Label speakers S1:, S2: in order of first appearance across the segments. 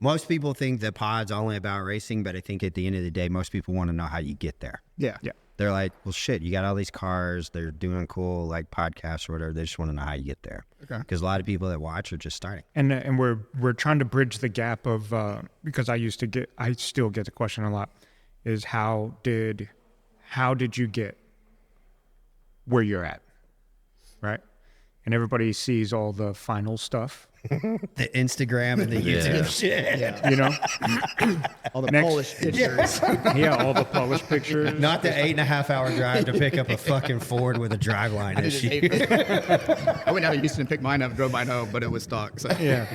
S1: most people think the pod's only about racing, but I think at the end of the day, most people want to know how you get there.
S2: Yeah.
S1: They're like, well, shit, you got all these cars. They're doing cool like podcasts or whatever. They just want to know how you get there.
S2: Okay.
S1: Because a lot of people that watch are just starting.
S3: And we're trying to bridge the gap of because I still get the question a lot, is how did you get where you're at, right? And everybody sees all the final stuff.
S1: The Instagram and the YouTube shit.
S2: Yeah.
S3: You know?
S2: All the Polish pictures.
S3: Yeah, all the polished pictures.
S1: Not the 8.5 hour drive to pick up a fucking Ford with a driveline
S2: I just
S1: issue.
S2: hate it. I went out to Houston and picked mine up, drove mine home, but it was stock. So.
S3: Yeah.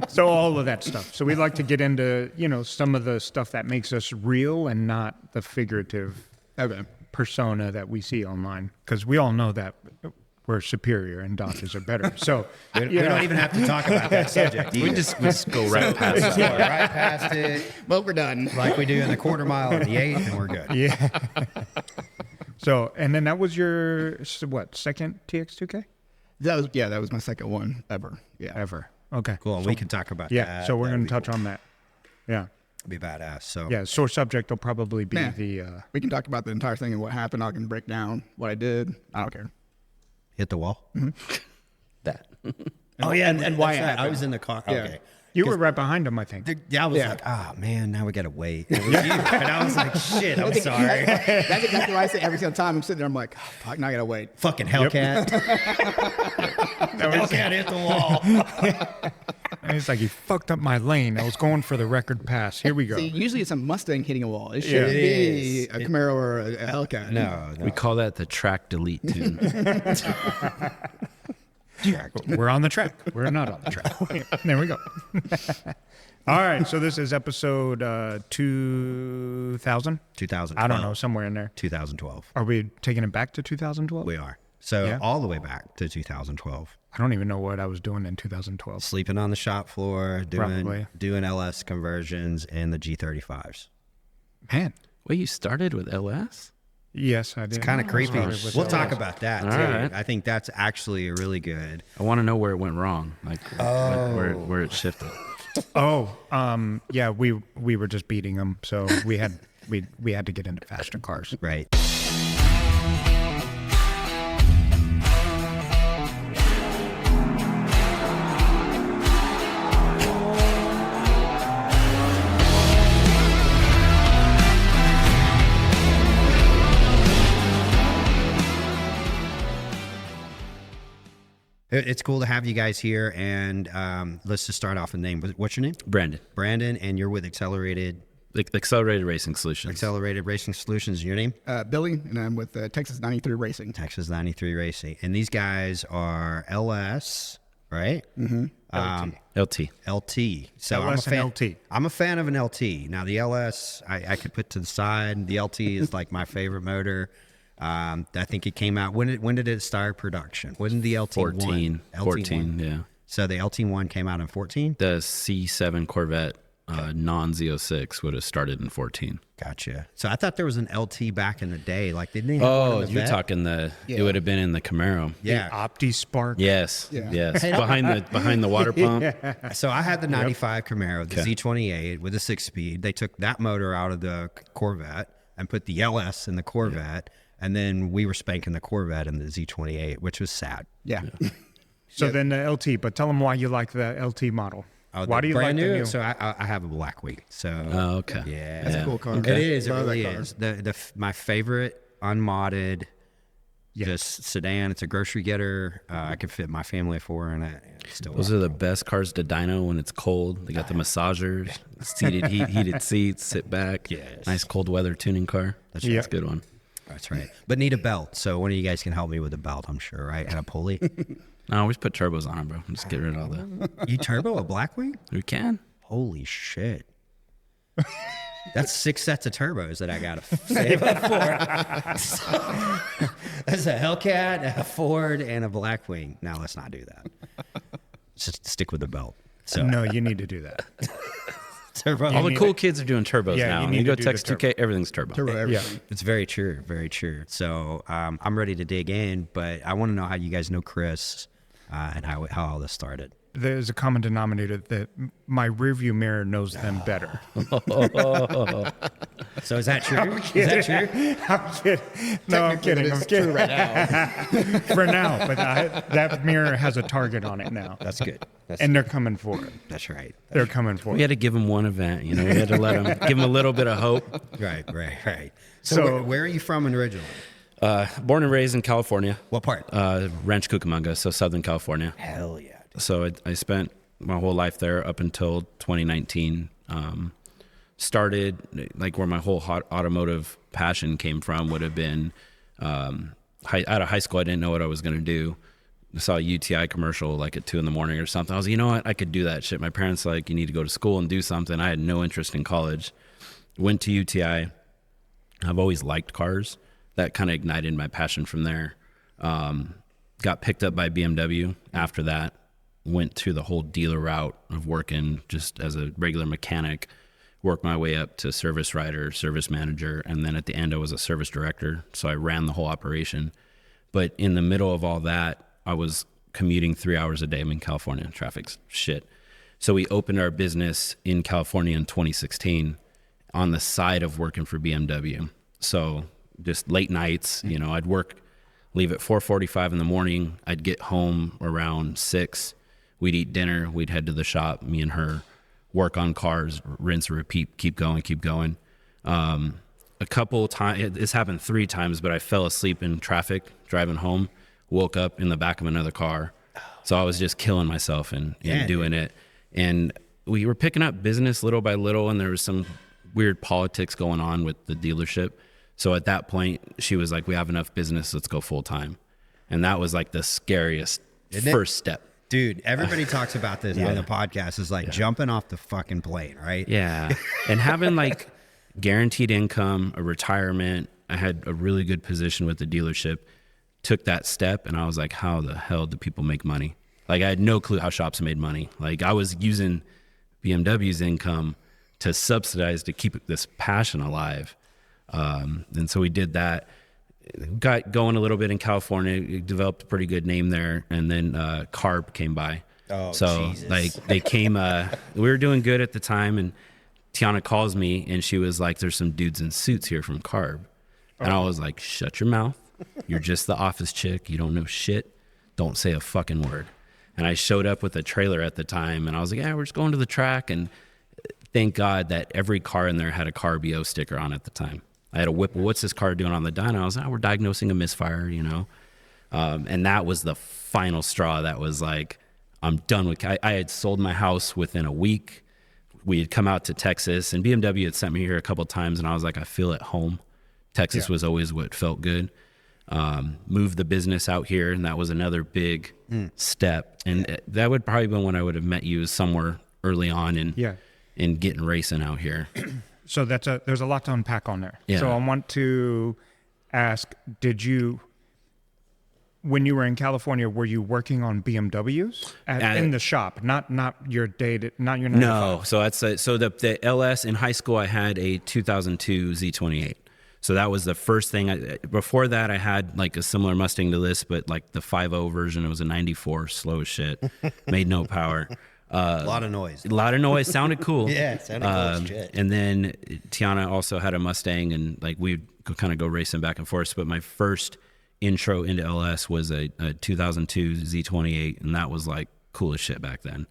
S3: So all of that stuff. So we like to get into, some of the stuff that makes us real and not the figurative persona that we see online. Because we all know that we're superior and Dodges are better. So
S1: we don't even have to talk about that subject.
S4: We just go right past it.
S1: Right past it.
S2: Well, we're done.
S1: Like we do in the quarter mile of the 8th, and we're good.
S3: Yeah. So, and then that was your, second TX2K?
S2: That was my second one ever. Yeah.
S3: Ever. Okay.
S1: Cool. We can talk about that.
S3: Yeah. So we're going to touch
S1: cool.
S3: on that. Yeah.
S1: Be badass. So
S3: yeah, sore subject will probably be
S2: we can talk about the entire thing and what happened. I can break down what I did. I don't care.
S1: Hit the wall.
S2: Mm-hmm.
S4: That.
S1: Oh yeah, and why
S2: happened.
S1: I was in the car.
S2: Yeah.
S1: Okay.
S3: You were right behind him, I think.
S1: I was like, man, now we gotta wait. It was you. And I was like, shit, I'm sorry.
S2: That's exactly what I say every single time I'm sitting there. I'm like, oh, fuck, now I gotta wait.
S1: Fucking Hellcat. Hellcat hit the wall.
S3: And he's like, he fucked up my lane. I was going for the record pass. Here we go.
S2: See, usually it's a Mustang hitting a wall. It shouldn't be a Camaro or a Hellcat.
S1: No.
S4: We call that the track delete tune.
S3: We're on the track. We're not on the track. There we go. All right. So this is episode 2000?
S1: 2012.
S3: I don't know. Somewhere in there.
S1: 2012.
S3: Are we taking it back to 2012?
S1: We are. So all the way back to 2012.
S3: I don't even know what I was doing in 2012.
S1: Sleeping on the shop floor, doing LS conversions in the G35s.
S3: Man.
S4: Wait, you started with LS?
S3: Yes, I did.
S1: It's kind of creepy. We'll talk about that too.
S4: Right.
S1: I think that's actually really good.
S4: I want to know where it went wrong, like where it shifted.
S3: Yeah, we were just beating them, so we had to get into faster cars.
S1: Right. It's cool to have you guys here, and let's just start off with name. What's your name? Brandon, and you're with Accelerated
S4: Racing Solutions.
S1: Accelerated Racing Solutions. Your name?
S2: Billy, and I'm with Texas93 Racing.
S1: Texas93 Racing, and these guys are LS, right?
S2: Mm-hmm.
S4: LT.
S3: LS
S1: So I'm a fan.
S3: and LT.
S1: I'm a fan of an LT. Now the LS, I could put to the side. The LT is like my favorite motor. I think it came out when did it start production? Wasn't the LT
S4: 14? 14, yeah.
S1: So the LT1 came out in 14.
S4: The C7 Corvette non-Z06 would have started in 14.
S1: Gotcha. So I thought there was an LT back in the day. Like didn't they have one in the
S4: you're
S1: vet?
S4: talking it would have been in the Camaro.
S1: Yeah.
S3: Opti Spark.
S4: Yes.
S2: Yeah.
S4: Yes. behind the water pump.
S1: So I had the 95 Camaro, the Z28 with a 6-speed. They took that motor out of the Corvette and put the LS in the Corvette. And then we were spanking the Corvette in the Z28, which was sad.
S2: Yeah.
S3: So then the LT, but tell them why you like the LT model. Why do you like the new?
S1: So I have a black wing. So
S4: Okay.
S1: Yeah,
S2: That's a cool car.
S1: It is. It
S2: Love
S1: really
S2: that car.
S1: is. My favorite unmodded just sedan. It's a grocery getter. I could fit my family of 4 in it.
S4: Those are the best cars to dyno when it's cold. They got the massagers, heated seats, sit back.
S1: Yes.
S4: Nice cold weather tuning car. That's a good one.
S1: That's right. But need a belt. So one of you guys can help me with a belt, I'm sure, right? And a pulley.
S4: No, we just put turbos on them, bro. Just get rid of all that.
S1: You turbo a Blackwing?
S4: We can.
S1: Holy shit. That's 6 sets of turbos that I got to save up for. That's a Hellcat, a Ford, and a Blackwing. Now let's not do that. Just stick with the belt. So
S3: No, you need to do that.
S1: turbo.
S4: All the cool kids are doing turbos
S3: Yeah,
S4: now.
S3: you
S4: You
S3: need
S4: go
S3: to do the
S4: Tex 2K, everything's turbo.
S2: Turbo everything.
S3: Yeah.
S1: It's very true, very true. So I'm ready to dig in, but I want to know how you guys know Chris and how all this started.
S3: there's a common denominator that my rearview mirror knows them better.
S1: So is that true? Is that true?
S3: I'm kidding. No, I'm kidding. I'm kidding.
S2: Right now.
S3: For now, but that mirror has a target on it now.
S1: That's good.
S3: And they're coming for it.
S1: That's right.
S3: They're coming for
S4: We
S3: it.
S4: had to give him one event, you know. We had to let him give him a little bit of hope.
S1: Right. So,
S3: So-
S1: where are you from originally?
S4: Born and raised in California,
S1: What part?
S4: Ranch Cucamonga, so Southern California.
S1: Hell yeah.
S4: So I spent my whole life there up until 2019. Started like where my whole automotive passion came from would have been out of high school. I didn't know what I was going to do. I saw a UTI commercial like at 2 a.m. or something. I was like, you know what? I could do that shit. My parents like, you need to go to school and do something. I had no interest in college. Went to UTI. I've always liked cars. That kind of ignited my passion from there. Got picked up by BMW after that. Went through the whole dealer route of working just as a regular mechanic. Worked my way up to service writer, service manager, and then at the end I was a service director. So I ran the whole operation. But in the middle of all that, I was commuting 3 hours a day. I'm in California. Traffic's shit. So we opened our business in California in 2016 on the side of working for BMW. So just late nights, you know, I'd leave at 4:45 in the morning. I'd get home around 6. We'd eat dinner. We'd head to the shop, me and her, work on cars, rinse and repeat, keep going. A couple times, this happened 3 times, but I fell asleep in traffic driving home, woke up in the back of another car. So I was just killing myself and doing it. And we were picking up business little by little, and there was some weird politics going on with the dealership. So at that point, she was like, we have enough business, let's go full time. And that was like the scariest first step.
S1: Dude, everybody talks about this on the podcast. Is like jumping off the fucking plane, right?
S4: Yeah. And having like guaranteed income, a retirement, I had a really good position with the dealership, took that step, and I was like, how the hell do people make money? Like I had no clue how shops made money. Like I was using BMW's income to subsidize to keep this passion alive. And so we did that. Got going a little bit in California, developed a pretty good name there, and then Carb came by.
S1: Oh,
S4: so
S1: Jesus.
S4: like they came. We were doing good at the time, and Tiana calls me, and she was like, "There's some dudes in suits here from Carb," and I was like, "Shut your mouth! You're just the office chick. You don't know shit. Don't say a fucking word." And I showed up with a trailer at the time, and I was like, "Yeah, we're just going to the track." And thank God that every car in there had a Carbio sticker on at the time. I had a Whipple. What's this car doing on the dyno? I was like, we're diagnosing a misfire, you know? And that was the final straw that was like, I'm done with, I had sold my house within a week. We had come out to Texas, and BMW had sent me here a couple of times, and I was like, I feel at home. Texas was always what felt good. Moved the business out here, and that was another big step. And that would probably been when I would have met you somewhere early on in getting racing out here.
S3: So there's a lot to unpack on there.
S4: Yeah.
S3: So I want to ask, when you were in California, were you working on BMWs in the shop, not your not your 9 to
S4: No,
S3: 5?
S4: so that's the LS in high school. I had a 2002 Z28. So that was the first thing. Before that, I had like a similar Mustang to this, but like the 5.0 version. It was a 94, slow as shit, made no power.
S1: A lot of noise.
S4: A lot of noise. Sounded cool.
S1: Yeah, it sounded cool as shit.
S4: And then Tiana also had a Mustang, and like we'd kind of go racing back and forth. But my first intro into LS was a 2002 Z28, and that was like cool as shit back then.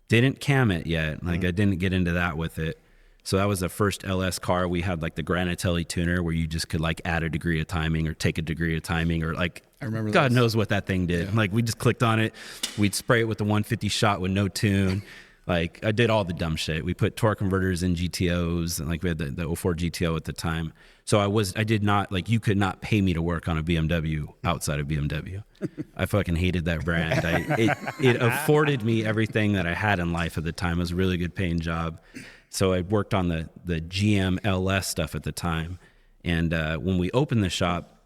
S4: Didn't cam it yet. Like I didn't get into that with it. So that was the first LS car. We had like the Granatelli tuner where you just could like add a degree of timing or take a degree of timing, or like
S2: I remember
S4: God
S2: those.
S4: knows what that thing did. Yeah. Like we just clicked on it. We'd spray it with the 150 shot with no tune. Like I did all the dumb shit. We put torque converters in GTOs, and like we had the 04 GTO at the time. So I did not, like, you could not pay me to work on a BMW outside of BMW. I fucking hated that brand. It afforded me everything that I had in life at the time. It was a really good paying job. So I worked on the GM LS stuff at the time. And when we opened the shop,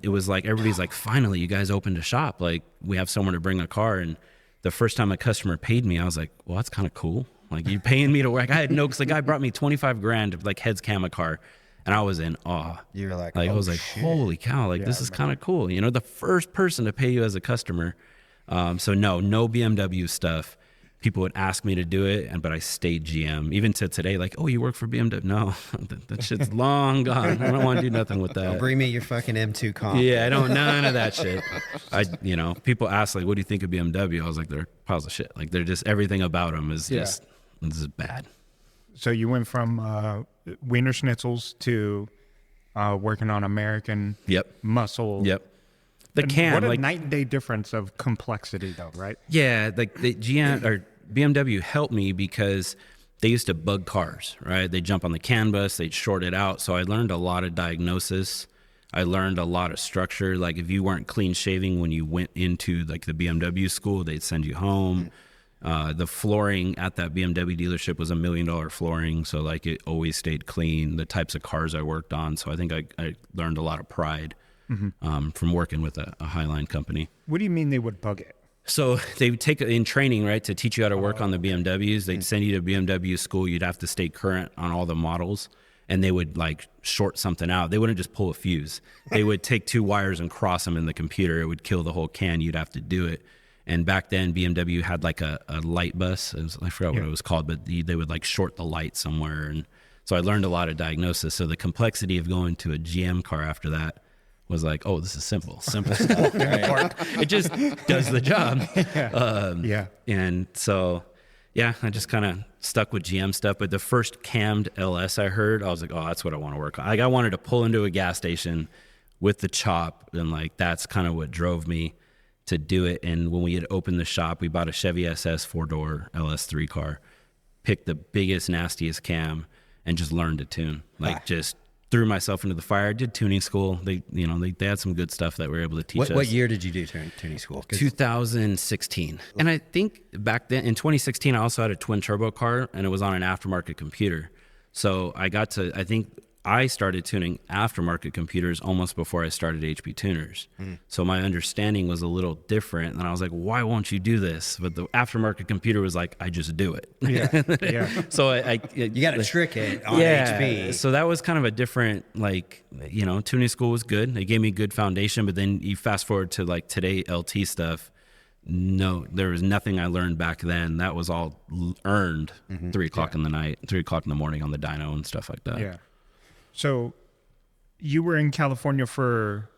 S4: it was like, everybody's like, finally, you guys opened a shop. Like, we have somewhere to bring a car. And the first time a customer paid me, I was like, well, that's kind of cool. Like, you paying me to work. I had no, because the guy brought me $25,000 to like heads cam a car. And I was in awe.
S1: You were like,
S4: I
S1: oh,
S4: was like,
S1: shit.
S4: holy cow, like this is kind of cool. You know, the first person to pay you as a customer. So no BMW stuff. people would ask me to do it, but I stayed GM. Even to today, like, oh, you work for BMW? No, that shit's long gone. I don't want to do nothing with that.
S1: Bring me your fucking M2 comp.
S4: Yeah, I don't, none of that shit. People ask, like, what do you think of BMW? I was like, they're piles of shit. Like, they're just, everything about them is just, this is bad.
S3: So you went from Wiener Schnitzels to working on American muscle.
S4: Yep. The can,
S3: what a
S4: like,
S3: night and day difference of complexity, though, right?
S4: yeah, like the GM or BMW helped me because they used to bug cars, right? They'd jump on the CAN bus, they'd short it out. So I learned a lot of diagnosis. I learned a lot of structure. Like if you weren't clean shaving when you went into like the BMW school, they'd send you home. The flooring at that BMW dealership was $1 million flooring. So like it always stayed clean, the types of cars I worked on. So I think I learned a lot of pride from working with a Highline company.
S3: What do you mean they would bug it?
S4: So they would take in training, right, to teach you how to work on the BMWs. They'd send you to BMW school. You'd have to stay current on all the models, and they would like short something out. They wouldn't just pull a fuse. They would take 2 wires and cross them in the computer. It would kill the whole can. You'd have to do it. And back then, BMW had like a light bus. I forgot what it was called, but they would like short the light somewhere. And so I learned a lot of diagnosis. So the complexity of going to a GM car after that was like, oh, this is simple stuff. Right? It just does the job. And so, I just kind of stuck with GM stuff. But the first cammed LS I heard, I was like, oh, that's what I want to work on. Like I wanted to pull into a gas station with the chop, and like that's kind of what drove me to do it. And when we had opened the shop, we bought a Chevy SS 4-door LS3 car, picked the biggest, nastiest cam, and just learned to tune. Like just threw myself into the fire. Did tuning school. They had some good stuff that we were able to teach us.
S1: What year did you do tuning school?
S4: 2016. And I think back then in 2016, I also had a twin turbo car, and it was on an aftermarket computer. So I think I started tuning aftermarket computers almost before I started HP tuners. So my understanding was a little different. And I was like, why won't you do this? But the aftermarket computer was like, I just do it. So
S1: you got to trick it on HP.
S4: So that was kind of a different, tuning school was good. It gave me a good foundation. But then you fast forward to like today LT stuff. No, there was nothing I learned back then. That was all earned 3 o'clock in the night, 3 o'clock in the morning on the dyno and stuff like that.
S3: Yeah. So you were in California for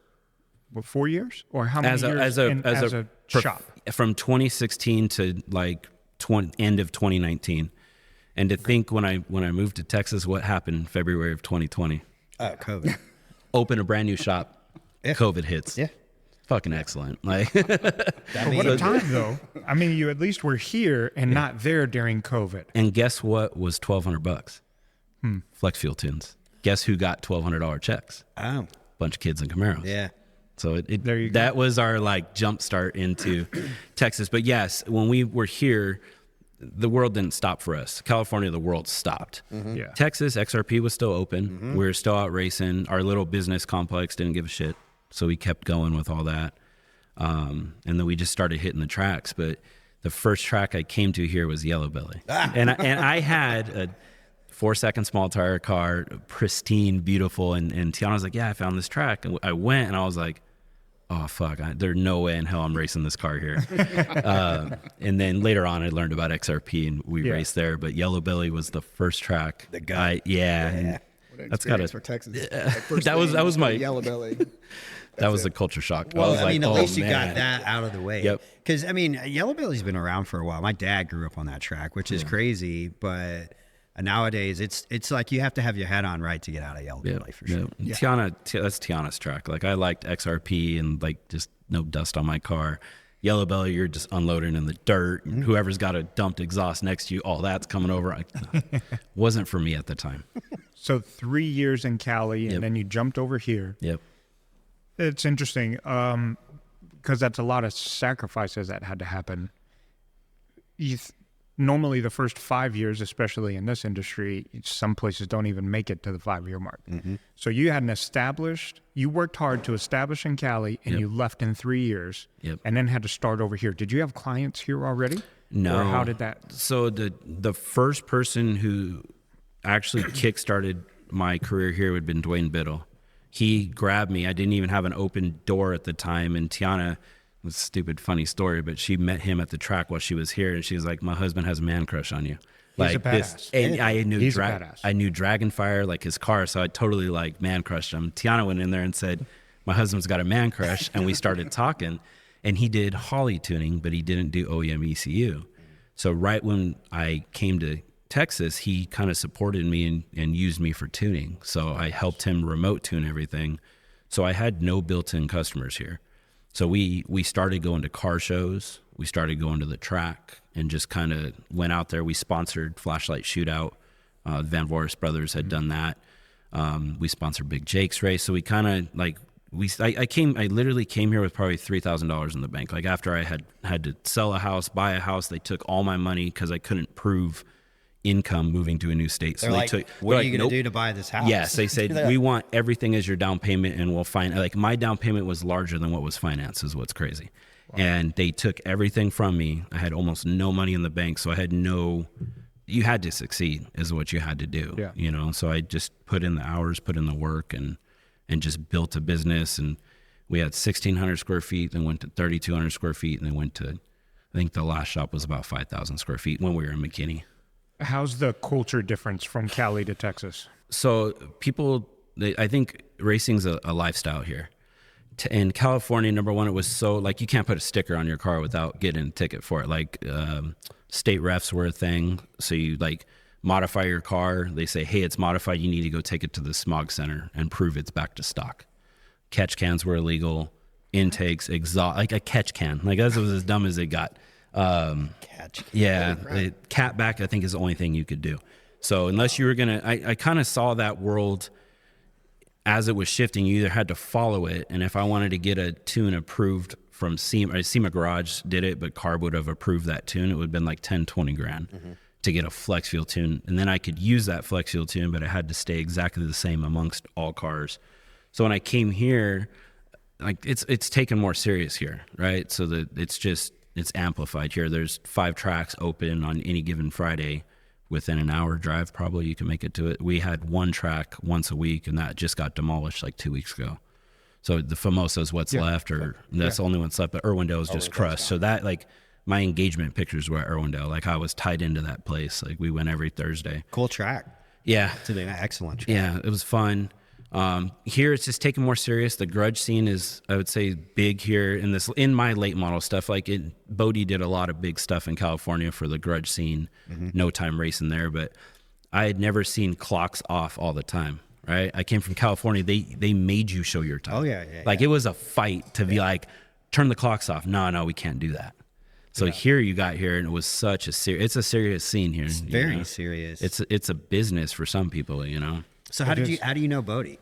S3: 4 years, or how many years as a shop?
S4: From 2016 to like end of 2019. And to think when I moved to Texas, what happened February of 2020?
S1: COVID.
S4: Open a brand new shop. COVID hits.
S1: Yeah.
S4: Fucking excellent. Like
S3: what a time though. I mean, you at least were here and not there during COVID.
S4: And guess what was $1,200? Flex fuel tunes. Guess who got $1,200 checks?
S1: Oh,
S4: bunch of kids in Camaros.
S1: Yeah.
S4: So that was our like jump start into Texas. But yes, when we were here, the world didn't stop for us. California, the world stopped. Texas, XRP was still open. We were still out racing. Our little business complex didn't give a shit. So we kept going with all that. And then we just started hitting the tracks. But the first track I came to here was Yellow Belly. And I had a 4-second small tire car, pristine, beautiful. And Tiana's like, yeah, I found this track. And I went and I was like, oh, fuck, there's no way in hell I'm racing this car here. And then later on, I learned about XRP and we raced there. But Yellow Belly was the first track.
S1: The guy.
S2: That's got it for Texas. Like
S4: that was my
S2: Yellow Belly.
S4: That was a culture shock.
S1: Well,
S4: I mean,
S1: at least you got that out of the way.
S4: Yep.
S1: Because, I mean, Yellow Belly's been around for a while. My dad grew up on that track, which is crazy. But nowadays, it's like you have to have your head on right to get out of Yellow Belly for sure.
S4: Yeah. That's Tiana's track. Like, I liked XRP and, like, just no dust on my car. Yellow Belly, you're just unloading in the dirt. And whoever's got a dumped exhaust next to you, all that's coming over. Wasn't for me at the time.
S3: So 3 years in Cali, and then you jumped over here.
S4: Yep.
S3: It's interesting because that's a lot of sacrifices that had to happen. Normally, the first 5 years, especially in this industry, some places don't even make it to the 5-year mark. So you hadn't established, you worked hard to establish in Cali, and you left in 3 years, and then had to start over here. Did you have clients here already?
S4: No.
S3: Or how did that?
S4: So the first person who actually kickstarted my career here would have been Dwayne Biddle. He grabbed me. I didn't even have an open door at the time, and Tiana a stupid funny story, but she met him at the track while she was here, and she was like, my husband has a man crush on you.
S3: He's a badass.
S4: And I knew
S3: He's a badass.
S4: I knew Dragonfire, like his car, so I totally like man crushed him. Tiana went in there and said, my husband's got a man crush, and we started talking, and he did Holly tuning, but he didn't do OEM ECU. So right when I came to Texas, he kind of supported me and used me for tuning. So I helped him remote tune everything. So I had no built-in customers here. So we started going to car shows. We started going to the track and just kind of went out there. We sponsored Flashlight Shootout. Van Voris Brothers had done that. We sponsored Big Jake's race. So we kind of like, I literally came here with probably $3,000 in the bank. Like after I had to sell a house, buy a house, they took all my money because I couldn't prove income moving to a new state. So
S1: what are you going to do to buy this house?
S4: Yes, they said, we want everything as your down payment, and we'll find, like, my down payment was larger than what was financed, is what's crazy. Wow. And they took everything from me. I had almost no money in the bank, so I had you had to succeed is what you had to do.
S3: Yeah.
S4: You know, so I just put in the hours, put in the work, and just built a business. And we had 1,600 square feet, then went to 3,200 square feet, and then went to, I think the last shop was about 5,000 square feet when we were in McKinney.
S3: How's the culture difference from Cali to Texas?
S4: So I think racing's a lifestyle here. In California, number one, it was so, like, you can't put a sticker on your car without getting a ticket for it. Like, state refs were a thing. So you, like, modify your car. They say, hey, it's modified. You need to go take it to the smog center and prove it's back to stock. Catch cans were illegal. Intakes, exhaust, like a catch can. Like, that was as dumb as it got.
S1: Catch.
S4: Yeah, cat back, I think, is the only thing you could do. So unless you were gonna, I kind of saw that world as it was shifting. You either had to follow it, and if I wanted to get a tune approved from SEMA Garage did it, but Carb would have approved that tune, it would have been like 10, 20 grand to get a flex fuel tune, and then I could use that flex fuel tune, but it had to stay exactly the same amongst all cars. So when I came here, like, it's taken more serious here, right? So that it's amplified here. There's 5 tracks open on any given Friday. Within an hour drive, probably you can make it to it. We had 1 track once a week, and that just got demolished like 2 weeks ago. So the Famosa is what's left, or that's the only one left, but Irwindale is just crushed. So that, like, my engagement pictures were at Irwindale. Like, I was tied into that place. Like, we went every Thursday.
S1: Cool track.
S4: Yeah.
S1: It's an excellent track.
S4: Yeah, it was fun. Here it's just taken more serious. The grudge scene is, I would say, big here in my late model stuff. Like, Bodie did a lot of big stuff in California for the grudge scene. No time racing there, but I had never seen clocks off all the time. Right? I came from California. They made you show your time.
S1: Oh yeah.
S4: Like, it was a fight to be like, turn the clocks off. No, we can't do that. So here you got here, and it was such it's a serious scene here.
S1: It's very serious.
S4: It's a business for some people, you know.
S1: So how do you know Bodie?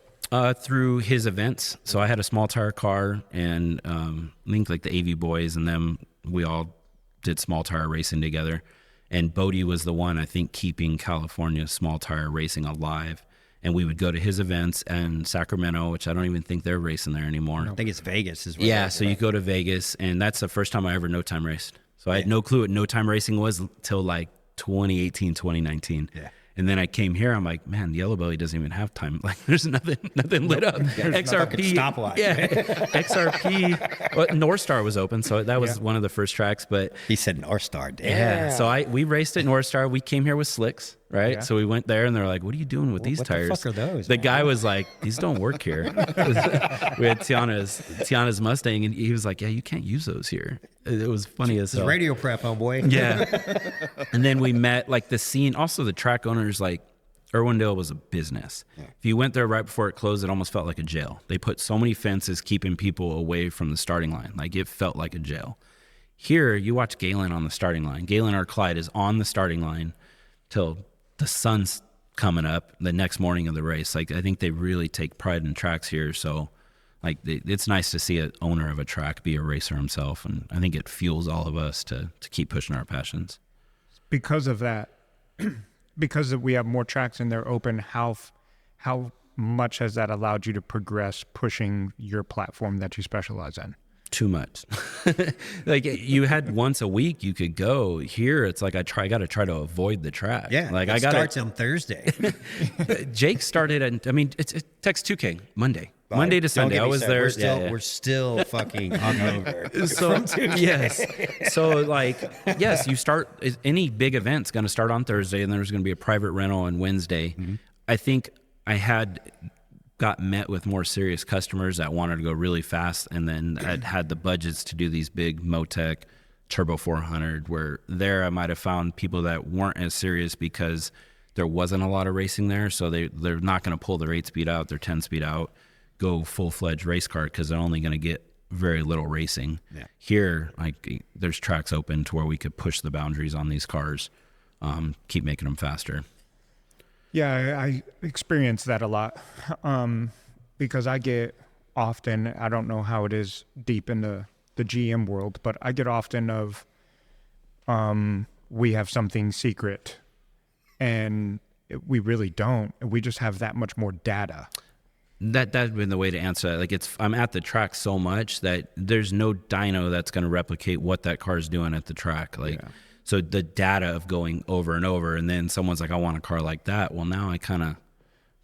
S4: Through his events. So I had a small tire car, and I think like the AV boys and them, we all did small tire racing together. And Bodie was the one, I think, keeping California small tire racing alive. And we would go to his events in Sacramento, which I don't even think they're racing there anymore.
S1: I think it's Vegas as well.
S4: Yeah, so you go to Vegas, and that's the first time I ever no time raced. So I had no clue what no time racing was till like 2018, 2019. Yeah. And then I came here. I'm like, man, the Yellow Belly doesn't even have time. Like, there's nothing lit up. XRP
S1: stopwatch.
S4: Yeah, XRP. Well, North Star was open, so that was one of the first tracks. But
S1: he said North Star. Damn.
S4: Yeah. So we raced at North Star. We came here with slicks, right? Yeah. So we went there, and they're like, "What are you doing with these tires?"
S1: What the fuck are those?
S4: The guy was like, "These don't work here." We had Tiana's Mustang, and he was like, "Yeah, you can't use those here." It was funny as hell.
S1: Radio prep, homeboy.
S4: Yeah. And then we met, like, the scene. Also, the track owners, like, Irwindale was a business. Yeah. If you went there right before it closed, it almost felt like a jail. They put so many fences keeping people away from the starting line. Like, it felt like a jail. Here, you watch Galen on the starting line. Galen or Clyde is on the starting line till the sun's coming up the next morning of the race. Like, I think they really take pride in tracks here. So, like, it's nice to see an owner of a track be a racer himself, and I think it fuels all of us to keep pushing our passions.
S3: Because of that, because we have more tracks and they're open, how much has that allowed you to progress pushing your platform that you specialize in?
S4: too much. Like you had once a week you could go. Here it's like I got to try to avoid the track.
S1: Yeah,
S4: like
S1: it
S4: I got
S1: starts on Thursday.
S4: Jake started at, I mean, it's Tex 2K Monday to Sunday. I was there.
S1: We're still fucking hungover.
S4: So yes, so like yes, you start any big event's going to start on Thursday, and there's going to be a private rental on Wednesday. Mm-hmm. I think I got met with more serious customers that wanted to go really fast, and then I'd had the budgets to do these big Motec Turbo 400. Where there I might have found people that weren't as serious because there wasn't a lot of racing there, so they're not going to pull their 8-speed out, their 10-speed out, go full-fledged race car because they're only going to get very little racing. Yeah. Here, like there's tracks open to where we could push the boundaries on these cars, keep making them faster.
S3: Yeah, I experience that a lot because I get often, I don't know how it is deep in the GM world, but I get often of we have something secret and we really don't. We just have that much more data.
S4: That's been the way to answer that. Like I'm at the track so much that there's no dyno that's going to replicate what that car is doing at the track. Like, yeah. So the data of going over and over, and then someone's like, I want a car like that. Well, now I kind of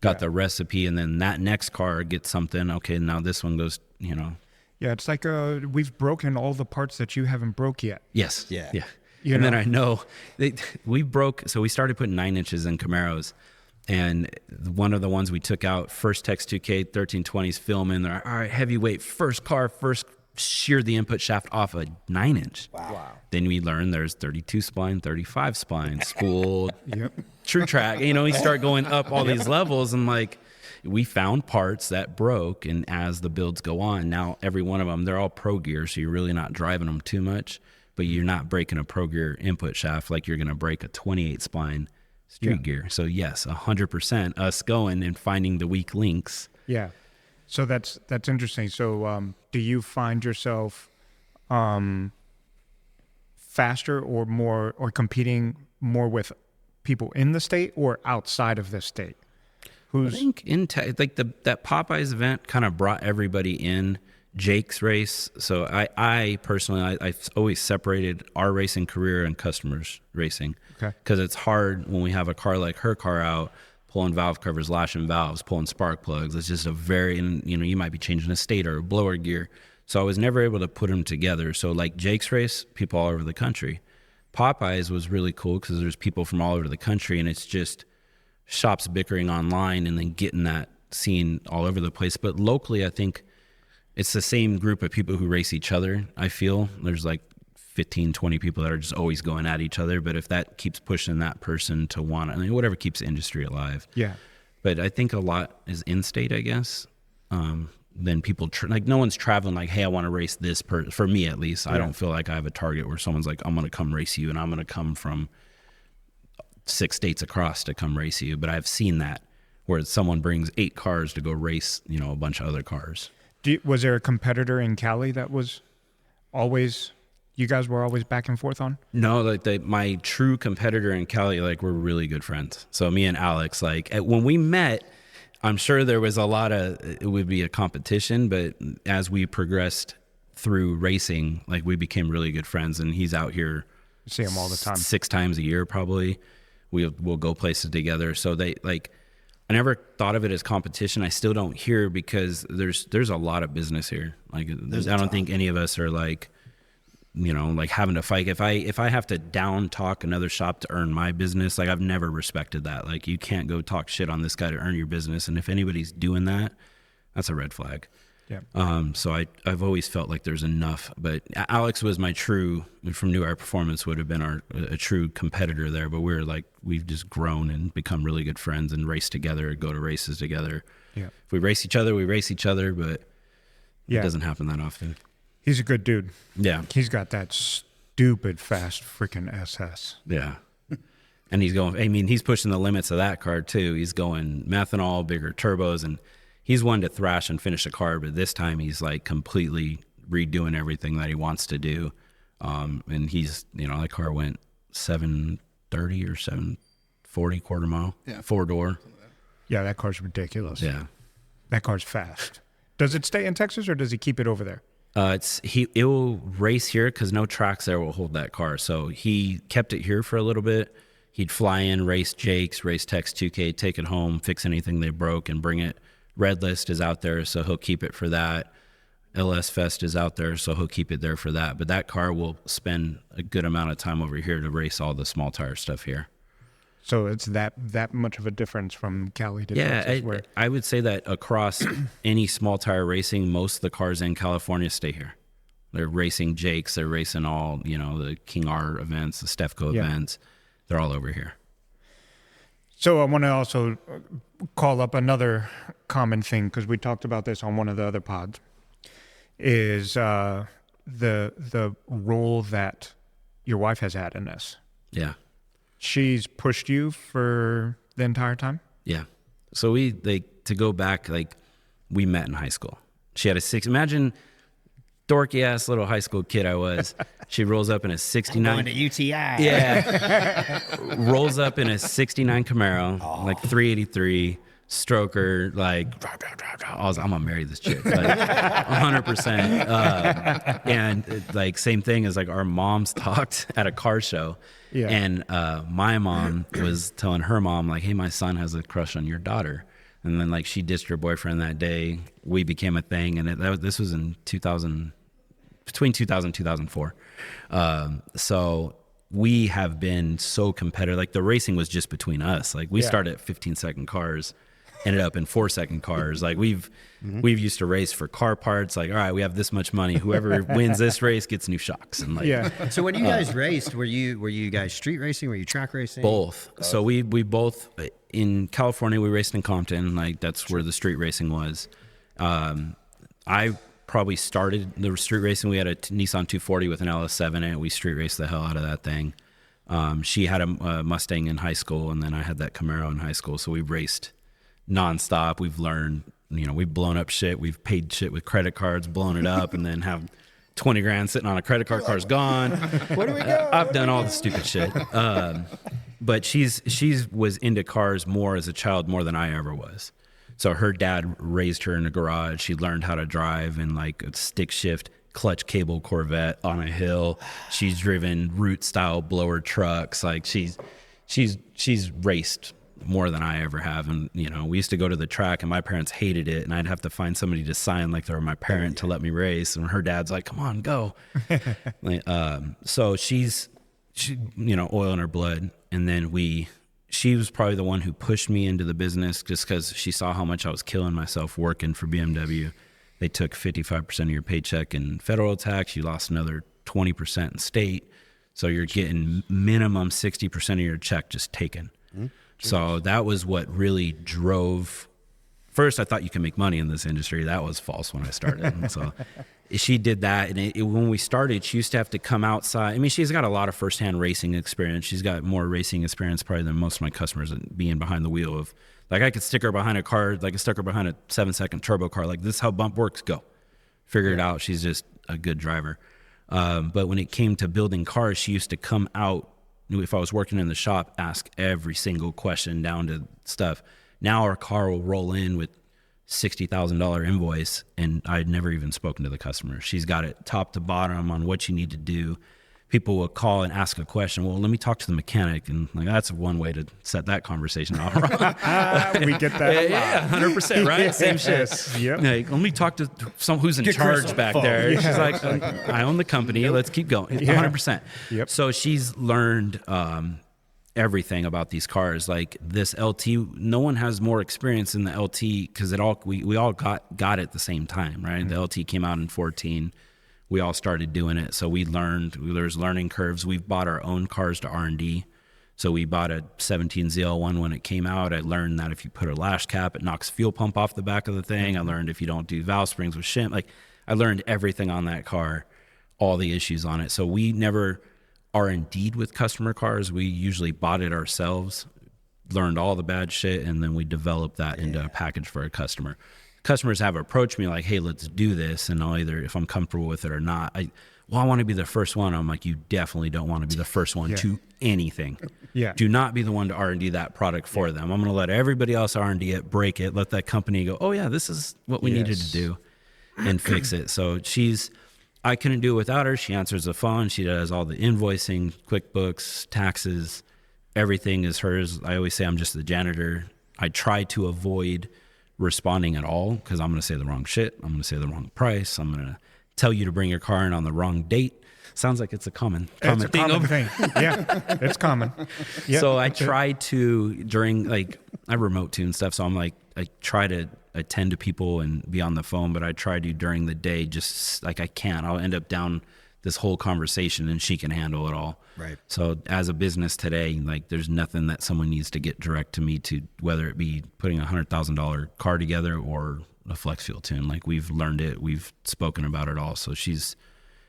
S4: got the recipe, and then that next car gets something. Okay, now this one goes, Yeah,
S3: it's like we've broken all the parts that you haven't broke yet.
S4: Yes. Yeah. Then I know we broke. So we started putting 9 inches in Camaros. And one of the ones we took out, first Tex 2K 1320s filming, they're all right, heavyweight, first car, first shear the input shaft off a 9-inch. Wow. Then we learned there's 32 spline, 35 spline, spool, true track. We start going up all these levels, and like we found parts that broke. And as the builds go on, now every one of them, they're all Pro Gear, so you're really not driving them too much, but you're not breaking a Pro Gear input shaft like you're going to break a 28 spline street gear. So yes, 100% us going and finding the weak links.
S3: Yeah. So that's interesting. So do you find yourself faster or more, or competing more with people in the state or outside of the state?
S4: I think that Popeyes event kind of brought everybody in. Jake's race. So I personally, I've always separated our racing career and customers racing. Okay. Because it's hard when we have a car like her car out, pulling valve covers, lashing valves, pulling spark plugs. It's just you might be changing a stator or blower gear. So I was never able to put them together. So like Jake's race, people all over the country. Popeyes was really cool because there's people from all over the country, and it's just shops bickering online and then getting that scene all over the place. But locally, I think it's the same group of people who race each other. I feel there's like 15, 20 people that are just always going at each other. But if that keeps pushing that person to whatever keeps the industry alive. Yeah. But I think a lot is in-state, I guess. Then people, no one's traveling like, hey, I want to race this for me at least. Yeah. I don't feel like I have a target where someone's like, I'm going to come race you, and I'm going to come from 6 states across to come race you. But I've seen that where someone brings 8 cars to go race, a bunch of other cars.
S3: Was there a competitor in Cali that was always, you guys were always back and forth on?
S4: No, like my true competitor in Cali, like we're really good friends. So me and Alex, like when we met, I'm sure there was it would be a competition, but as we progressed through racing, like we became really good friends, and he's out here.
S3: You see him all the time.
S4: 6 times a year, probably. We'll go places together. So I never thought of it as competition. I still don't hear, because there's a lot of business here. Like I don't think any of us are like having to fight. If I have to down talk another shop to earn my business, like I've never respected that. Like you can't go talk shit on this guy to earn your business. And if anybody's doing that, that's a red flag. Yeah. So I've always felt like there's enough, but Alex was my true, from New Era Performance, would have been a true competitor there, but we've just grown and become really good friends and race together, go to races together. Yeah. If we race each other, we race each other, but it doesn't happen that often.
S3: He's a good dude.
S4: Yeah.
S3: He's got that stupid fast freaking SS.
S4: Yeah. And he's pushing the limits of that car too. He's going methanol, bigger turbos, and he's one to thrash and finish a car, but this time he's like completely redoing everything that he wants to do. And he's, that car went 730 or 740 quarter mile, 4-door.
S3: Yeah, that car's ridiculous.
S4: Yeah.
S3: That car's fast. Does it stay in Texas or does he keep it over there?
S4: It will race here because no tracks there will hold that car. So he kept it here for a little bit. He'd fly in, race Jake's, race Tex 2K, take it home, fix anything they broke, and bring it. Red List is out there, so he'll keep it for that. LS Fest is out there, so he'll keep it there for that. But that car will spend a good amount of time over here to race all the small tire stuff here.
S3: So it's that much of a difference from Cali to Texas.
S4: Yeah, I would say that across any small tire racing, most of the cars in California stay here. They're racing Jake's, they're racing all, the King R events, the Stefco events. They're all over here.
S3: So I want to also call up another common thing, because we talked about this on one of the other pods, is the role that your wife has had in this.
S4: Yeah.
S3: She's pushed you for the entire time?
S4: Yeah. So to go back, we met in high school. She had imagine dorky ass little high school kid I was. She rolls up in a 69.
S1: Going to UTI.
S4: Yeah. Rolls up in a 69 Camaro, 383 stroker, I'm gonna marry this chick, 100%. And same thing as our moms talked at a car show.
S3: Yeah.
S4: And my mom was telling her mom, hey, my son has a crush on your daughter. And then she ditched her boyfriend that day. We became a thing, and this was in 2000, between 2000 and 2004. So we have been so competitive. The racing was just between us. We started at 15-second cars, ended up in 4-second cars. We've used to race for car parts. All right, we have this much money. Whoever wins this race gets new shocks. And
S1: So when you guys raced, were you guys street racing? Were you track racing?
S4: Both. So we both, in California, we raced in Compton. That's where the street racing was. I probably started the street racing. We had a Nissan 240 with an LS7 in it. We street raced the hell out of that thing. She had a Mustang in high school, and then I had that Camaro in high school. So we raced nonstop. We've learned, we've blown up shit. We've paid shit with credit cards, blown it up, and then have 20 grand sitting on a credit card. Car's gone.
S1: Where do we go?
S4: I've done all the stupid shit. But she's was into cars more as a child, more than I ever was. So her dad raised her in a garage. She learned how to drive in a stick shift clutch cable Corvette on a hill. She's driven route style blower trucks. She's raced more than I ever have. And we used to go to the track, and my parents hated it, and I'd have to find somebody to sign they were my parent to let me race. And her dad's come on, go. So she oil in her blood. And then she was probably the one who pushed me into the business, just because she saw how much I was killing myself working for BMW. They took 55% of your paycheck in federal tax. You lost another 20% in state. So you're getting minimum 60% of your check just taken. So that was what really drove. First, I thought you can make money in this industry. That was false when I started. And so she did that. And when we started, she used to have to come outside. I mean, she's got a lot of firsthand racing experience. She's got more racing experience probably than most of my customers, being behind the wheel of, I could stick her behind a car, I could stick her behind a 7-second turbo car. This is how bump works. Go. Figure it out. She's just a good driver. But when it came to building cars, she used to come out, if I was working in the shop, ask every single question down to stuff. Now our car will roll in with $60,000 invoice, and I'd never even spoken to the customer. She's got it top to bottom on what you need to do. People will call and ask a question. Well, let me talk to the mechanic, and that's one way to set that conversation off.
S3: We get that.
S4: Yeah, 100%, right? Same shit.
S3: Yep.
S4: Let me talk to someone who's in charge back there. She's I own the company. Let's keep going. 100%.
S3: Yep.
S4: So she's learned everything about these cars. This LT, no one has more experience in the LT, because we all got it at the same time, right? The LT came out in 2014. We all started doing it, so we learned. There's learning curves. We've bought our own cars to R&D. So we bought a 17 ZL1 when it came out. I learned that if you put a lash cap, it knocks fuel pump off the back of the thing. I learned if you don't do valve springs with shim. I learned everything on that car, all the issues on it. So we never R&D'd with customer cars. We usually bought it ourselves, learned all the bad shit, and then we developed that into a package for a customer. Customers have approached me hey, let's do this, and I'll either, if I'm comfortable with it or not, I want to be the first one. I'm you definitely don't want to be the first one to anything.
S3: Yeah.
S4: Do not be the one to R&D that product for them. I'm going to let everybody else R&D it, break it, let that company go, oh yeah, this is what we needed to do. and fix it. So I couldn't do it without her. She answers the phone. She does all the invoicing, QuickBooks, taxes, everything is hers. I always say I'm just the janitor. I try to avoid responding at all because I'm going to say the wrong shit. I'm going to say the wrong price. I'm going to tell you to bring your car in on the wrong date. Sounds like it's a common thing.
S3: Yeah, it's common. Yep.
S4: So I try to, during, like, I remote tune stuff. So I'm like, I try to attend to people and be on the phone, but I try to during the day, just like I can't. I'll end up down this whole conversation and she can handle it all.
S1: Right.
S4: So as a business today, like there's nothing that someone needs to get direct to me to, whether it be putting $100,000 car together or a flex fuel tune. Like we've learned it, we've spoken about it all. So she's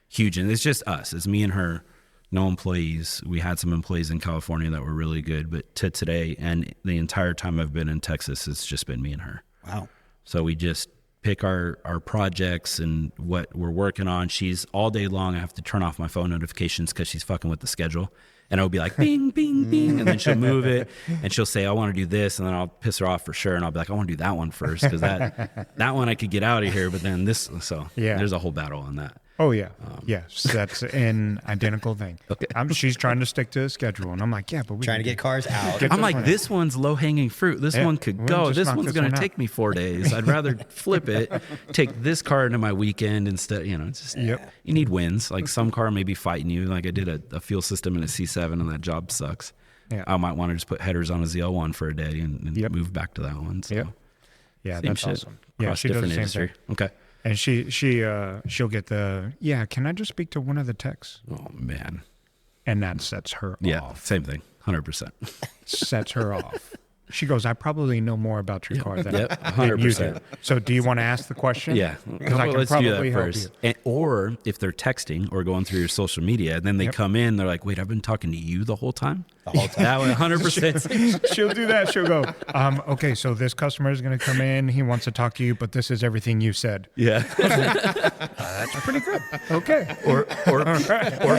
S4: huge. And it's just us, it's me and her, no employees. We had some employees in California that were really good, but to today and the entire time I've been in Texas, it's just been me and her.
S1: Wow.
S4: So we just pick our projects and what we're working on. She's all day long. I have to turn off my phone notifications because she's fucking with the schedule. And I'll be like, bing, bing, bing. And then she'll move it and she'll say, I want to do this. And then I'll piss her off for sure. And I'll be like, I want to do that one first because that one I could get out of here. But then this, so yeah, there's a whole battle on that.
S3: Oh, yeah. Yes, that's an identical thing. Okay. She's trying to stick to a schedule. And I'm like, yeah, but we're
S1: trying to get cars out.
S4: I'm like, this one's low-hanging fruit. This one could go. This one's going to take me 4 days. I'd rather flip it, take this car into my weekend instead. You know, it's just, you need wins. Like some car may be fighting you. Like I did a fuel system in a C7 and that job sucks. Yeah. I might want to just put headers on a ZL1 for a day and move back to that one. So.
S3: Yeah, that's awesome.
S4: Across
S3: she does the same
S4: industry.
S3: thing.
S4: Okay.
S3: And she'll get can I just speak to one of the techs?
S4: Oh man.
S3: And that sets her off.
S4: Yeah, same thing. 100%.
S3: Sets her off. She goes, I probably know more about your car than
S4: 100%.
S3: you do. So do you want to ask the question?
S4: Yeah.
S3: Because I can probably help you.
S4: And, or if they're texting or going through your social media, and then they come in, they're like, wait, I've been talking to you the whole time? The whole time. That one, 100%.
S3: She'll do that. She'll go, okay, so this customer is going to come in. He wants to talk to you, but this is everything you said.
S4: Yeah.
S3: That's pretty good. Okay.
S4: Or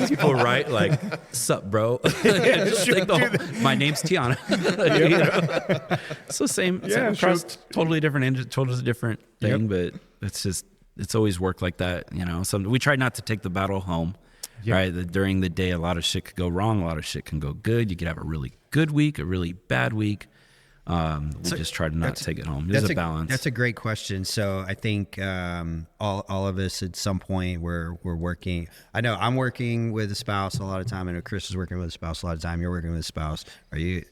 S4: people write like, sup, bro? Just like my name's Tiana. You know? So same across totally different thing, but it's always worked like that, you know. So we try not to take the battle home. Right, during the day a lot of shit could go wrong, a lot of shit can go good. You could have a really good week, a really bad week. We just try to not take it home. There's a balance.
S1: That's a great question. So I think all of us at some point we're working. I know I'm working with a spouse a lot of time. I know Chris is working with a spouse a lot of time. You're working with a spouse. Are you?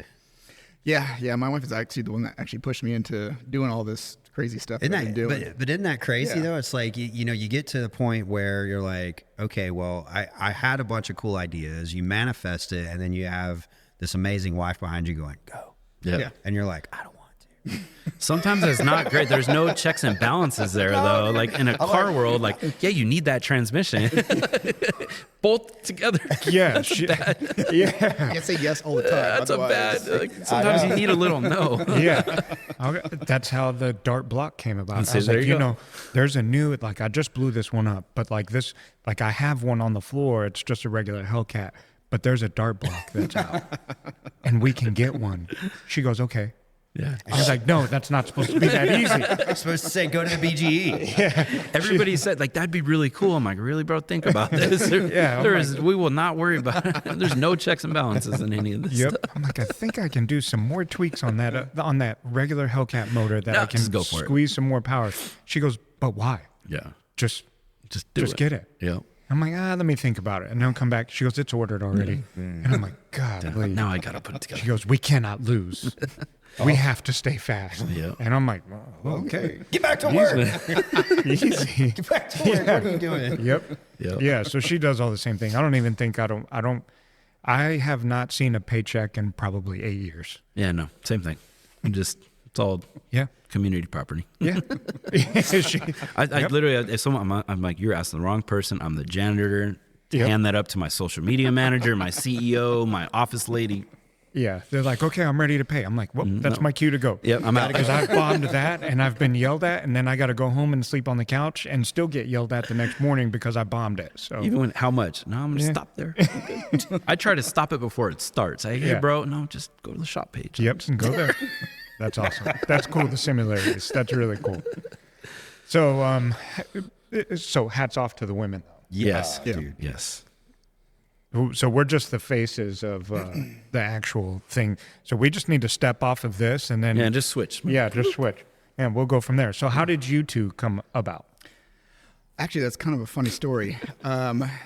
S2: Yeah. My wife is actually the one that actually pushed me into doing all this crazy stuff that I've been doing.
S1: But isn't that crazy though? It's like, you know, you get to the point where you're like, okay, well, I had a bunch of cool ideas. You manifest it, and then you have this amazing wife behind you going, go.
S4: Yeah.
S1: And you're like, I don't want to.
S4: Sometimes it's not great. There's no checks and balances there though. Like in a car world, like, you need that transmission. Both together.
S3: Yeah.
S2: Bad. You can't say yes all the time.
S4: That's a bad. Like, sometimes you need a little no.
S3: Yeah. That's how the dart block came about. I was like, you know, there's a new, like, I just blew this one up, but like this, like I have one on the floor. It's just a regular Hellcat, but there's a dart block that's out and we can get one. She goes, okay.
S4: Yeah.
S3: I was like, no, that's not supposed to be that easy.
S1: I'm supposed to say, go to the BGE.
S3: Yeah.
S4: Everybody said, like, that'd be really cool. I'm like, really, bro? Think about this. We will not worry about it. There's no checks and balances in any of this stuff.
S3: I'm like, I think I can do some more tweaks on that regular Hellcat motor that I can squeeze some more power. She goes, but why?
S4: Yeah.
S3: Just
S4: get
S3: it.
S4: Yeah.
S3: I'm like, let me think about it. And then I'll come back. She goes, it's ordered already. And I'm like, God,
S4: now I got to put it together.
S3: She goes, we cannot lose. We have to stay fast.
S4: Yeah.
S3: And I'm like, well, okay.
S1: Get back to work.
S3: Easy.
S1: Get back to work. What are you doing?
S3: Yep. Yeah. So she does all the same thing. I don't even think I have not seen a paycheck in probably 8 years.
S4: Yeah, no, same thing. It's all community property.
S3: Yeah.
S4: I literally, if someone, I'm like, you're asking the wrong person. I'm the janitor. Hand that up to my social media manager, my CEO, my office lady.
S3: Yeah, they're like, okay, I'm ready to pay. I'm like, well, that's my cue to go.
S4: Yep, I'm out.
S3: Because I've bombed that, and I've been yelled at, and then I got to go home and sleep on the couch and still get yelled at the next morning because I bombed it. So
S4: even when, how much? No, I'm going to stop there. I try to stop it before it starts. Hey, bro, no, just go to the shop page.
S3: Yep, and go there. That's awesome. That's cool, the similarities. That's really cool. So hats off to the women.
S4: Yes,
S2: Yeah.
S4: dude. Yes.
S3: So we're just the faces of the actual thing. So we just need to step off of this and then
S4: Yeah, just switch.
S3: just switch, and we'll go from there. So how did you two come about?
S2: Actually, that's kind of a funny story.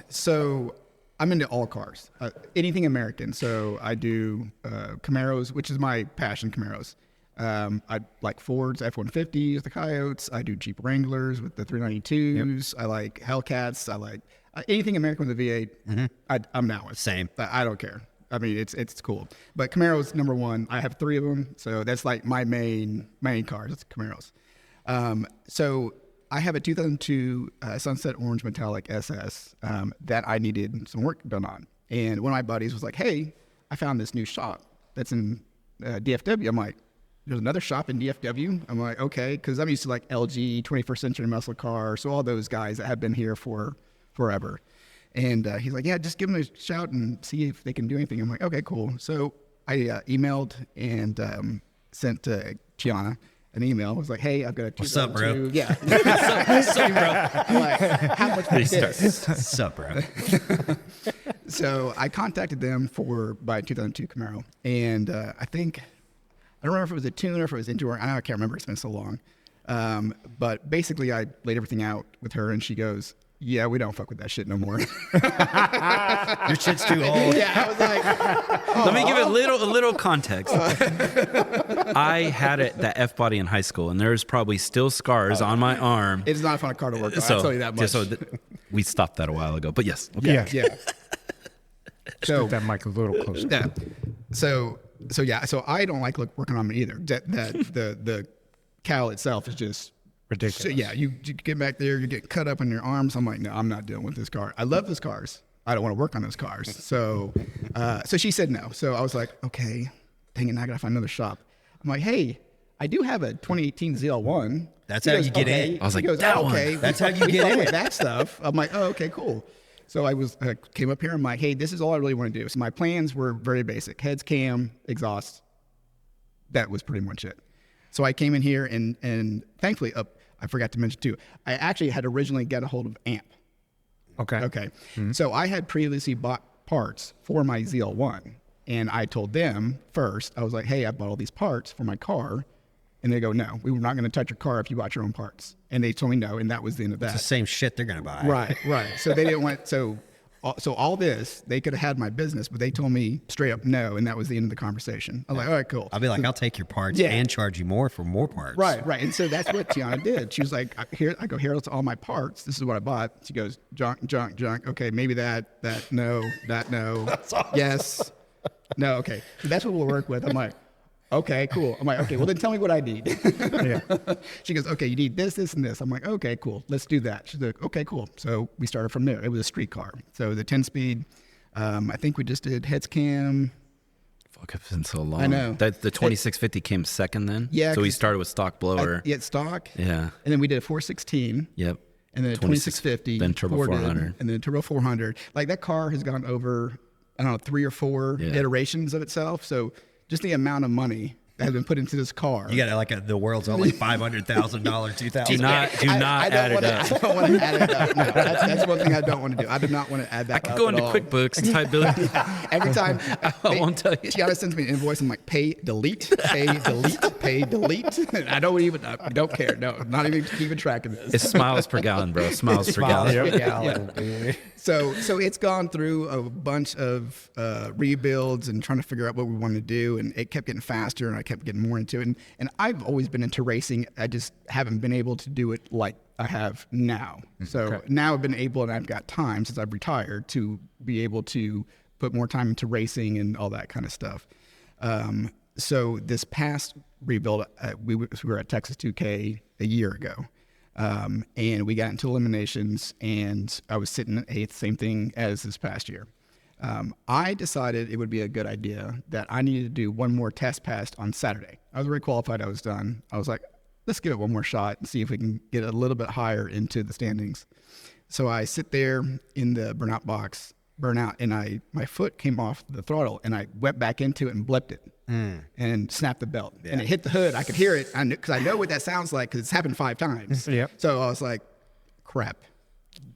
S2: So I'm into all cars, anything American. So I do Camaros, which is my passion, Camaros. I like Fords, F-150s, the Coyotes. I do Jeep Wranglers with the 392s. I like Hellcats. I like anything American with a V8. I'm down with.
S1: Same.
S2: I don't care. I mean, it's cool. But Camaro's number one. I have 3 of them, so that's like my main cars. It's Camaros. So I have a 2002 Sunset Orange Metallic SS that I needed some work done on. And one of my buddies was like, "Hey, I found this new shop that's in DFW." I'm like, "There's another shop in DFW?" I'm like, "Okay," because I'm used to like LG, 21st Century Muscle Car, so all those guys that have been here for forever. And he's like, "Yeah, just give them a shout and see if they can do anything." I'm like, "Okay, cool." So I emailed and sent Tiana an email. I was like, "Hey, I've got a 2002."
S1: What's up, bro?
S2: Yeah.
S1: What's up, bro?
S2: I'm like, "How much is this?"
S1: What's up, bro?
S2: So I contacted them for my 2002 Camaro, and I don't remember if it was a tune or if it was into her. I can't remember. It's been so long. But basically, I laid everything out with her, and she goes, "Yeah, we don't fuck with that shit no more."
S1: Your shit's too old.
S2: Yeah, I was like,
S4: Let me give it a little context. I had the F body in high school, and there's probably still scars on my arm.
S2: "It's not a fun car to work on." I'll tell you that much.
S4: We stopped that a while ago, but yes. Okay.
S3: Yeah.
S2: Yeah. So
S3: Put that mic a little closer.
S2: yeah. So I don't like working on it either. That the cowl itself is just
S3: Ridiculous.
S2: So, yeah, you get back there, you get cut up in your arms. I'm like, "No, I'm not dealing with this car. I love those cars. I don't want to work on those cars." So she said no. So I was like, "Okay, dang it, now I gotta find another shop." I'm like, "Hey, I do have a 2018 ZL1.
S1: That's how you get in.
S4: I was like,
S2: He goes,
S4: "That
S2: "Oh,
S4: one."
S2: okay.
S1: That's how you
S2: We
S1: get
S2: fuck
S1: in.
S2: with that stuff." I'm like, "Oh, okay, cool." So I came up here. I'm like, "Hey, this is all I really want to do." So my plans were very basic: heads, cam, exhaust. That was pretty much it. So I came in here and thankfully, I forgot to mention too, I actually had originally got a hold of AMP.
S3: Okay.
S2: Okay. So I had previously bought parts for my ZL1, and I told them first, I was like, "Hey, I bought all these parts for my car." And they go, "No, we were not going to touch your car if you bought your own parts." And they told me no, and that was the end of that.
S1: It's the same shit they're gonna buy.
S2: Right. So they didn't want, so all this, they could have had my business, but they told me straight up no, and that was the end of the conversation. I was like, "All right, cool."
S1: I'll be like, I'll take your parts
S2: Yeah.
S1: and charge you more for more parts.
S2: Right. And so that's what Tiana did. She was like, "Here's all my parts. This is what I bought." She goes, junk. Okay, maybe that, no, that, no. That's awesome. Yes. No, okay. So that's what we'll work with. I'm like, "Okay, cool." I'm like, "Okay, well then tell me what I need."
S3: Yeah.
S2: She goes, "Okay, you need this, and this." I'm like, "Okay, cool. Let's do that." She's like, "Okay, cool." So we started from there. It was a street car. So the 10-speed, I think we just did heads cam.
S4: Fuck, it's been so long.
S2: I know.
S4: That the 2650 came second then?
S2: Yeah,
S4: So we
S2: 'cause
S4: started with stock blower.
S2: Yeah, stock.
S4: Yeah.
S2: And then we did a 416.
S4: Yep.
S2: And then a 2650.
S4: Then turbo
S2: Ford did,
S4: 400.
S2: And then a turbo 400. Like that car has gone over, I don't know, 3 or 4
S4: Yeah.
S2: iterations of itself. So just the amount of money that has been put into this car.
S1: You got the world's only $500,000,
S4: Do
S1: 2,000.
S4: not
S2: I
S4: add
S2: don't
S4: it
S2: wanna-
S4: up.
S2: I don't want to add it up. No, that's one thing I don't want to do. I do not want to add that
S4: I could
S2: up
S4: go
S2: at
S4: into
S2: all.
S4: QuickBooks, type bill.
S2: Every time
S4: I won't tell you.
S2: Tiana sends me an invoice. I'm like, pay, delete. I don't care. No, I'm not even keeping track of this.
S4: It's miles per gallon, bro. Smiles per gallon.
S2: So it's gone through a bunch of rebuilds and trying to figure out what we wanted to do, and it kept getting faster, and I kept getting more into it. And I've always been into racing. I just haven't been able to do it like I have now. So now I've been able, and I've got time since I've retired to be able to put more time into racing and all that kind of stuff. So this past rebuild, we were at Texas 2K a year ago. And we got into eliminations, and I was sitting at 8th, same thing as this past year. I decided it would be a good idea that I needed to do one more test pass on Saturday. I was already qualified. I was done. I was like, let's give it one more shot and see if we can get a little bit higher into the standings. So I sit there in the burnout box, burn out, and my foot came off the throttle, and I went back into it and blipped it and snapped the belt. And it hit the hood. I could hear it because I know what that sounds like because it's happened 5 times.
S3: Yep.
S2: So I was like, crap,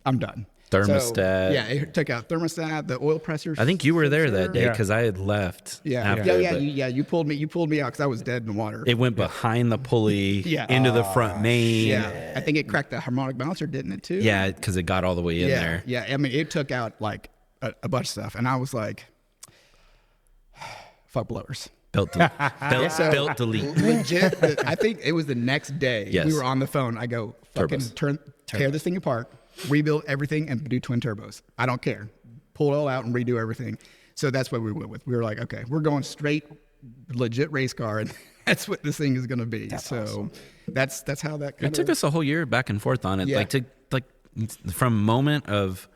S2: I'm done.
S4: Thermostat.
S2: So, yeah, it took out thermostat, the oil pressure.
S4: I think you were there that day
S3: Yeah.
S4: because I had left.
S2: Yeah,
S4: after,
S2: you pulled me out because I was dead in the water.
S4: It went behind the pulley into the front main.
S2: Yeah, I think it cracked the harmonic balancer, didn't it too?
S4: Yeah, because it got all the way in there.
S2: Yeah, I mean, it took out like a bunch of stuff, and I was like, fuck blowers.
S4: Belt delete.
S2: Legit, I think it was the next day.
S4: Yes.
S2: We were on the phone. I go, fucking tear this thing apart, rebuild everything, and do twin turbos. I don't care. Pull it all out and redo everything. So that's what we went with. We were like, okay, we're going straight legit race car, and that's what this thing is going to be. That's awesome. That's how that kind
S4: It took us a whole year back and forth on it.
S2: Yeah.
S4: Like from moment of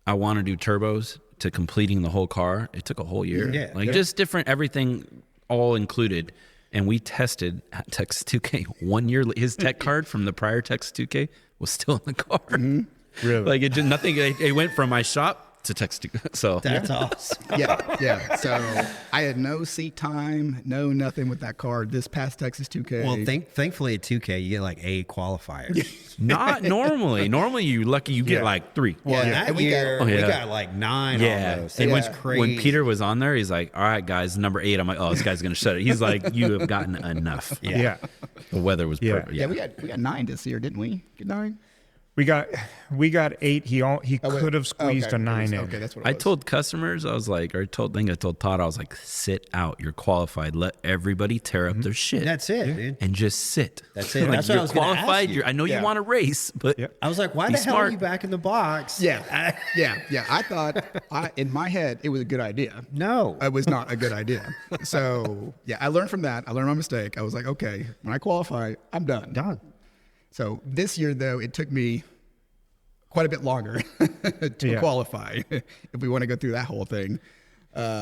S4: I want to do turbos to completing the whole car, it took a whole year.
S1: Yeah.
S4: Just different, everything all included. And we tested at Texas 2K 1 year. His tech card from the prior Texas 2K was still in the car.
S3: Really?
S4: Like it just nothing. It went from my shop to Texas 2K. So
S1: That's awesome.
S2: yeah. So I had no seat time, no nothing with that car this past Texas 2K.
S1: Well, thankfully at 2K you get like A qualifiers.
S4: not normally. Normally you lucky you get like 3.
S1: Well,
S2: Yeah.
S1: that
S2: We
S1: year
S2: got-
S1: we got like 9
S4: Yeah,
S1: almost.
S4: and
S1: It was crazy.
S4: when Peter was on there, he's like, "All right, guys, number 8." I'm like, "Oh, this guy's gonna shut it." He's like, "You have gotten enough."
S3: Yeah.
S4: The weather was
S3: Yeah.
S4: perfect.
S2: yeah, we got 9 this year, didn't we? Get 9?
S3: We got 8. He could have squeezed
S2: Okay.
S3: a 9 in.
S2: Okay, that's what it
S4: I
S2: was.
S4: told customers, I was like, I told Todd, I was like, "Sit out. You're qualified. Let everybody tear up their shit
S1: That's it, dude.
S4: and just sit."
S1: That's it.
S4: Like,
S1: That's what I
S4: you're
S1: was gonna ask
S4: qualified.
S1: you.
S4: I know
S2: Yeah.
S4: you want to race, but
S3: Yep.
S1: I was like, why
S4: Be
S1: the hell are
S4: smart.
S1: you back in the box?
S2: Yeah. I thought in my head it was a good idea.
S1: No.
S2: It was not a good idea. So yeah, I learned from that. I learned my mistake. I was like, okay, when I qualify, I'm done.
S1: Done.
S2: So this year though, it took me quite a bit longer to qualify if we want to go through that whole thing.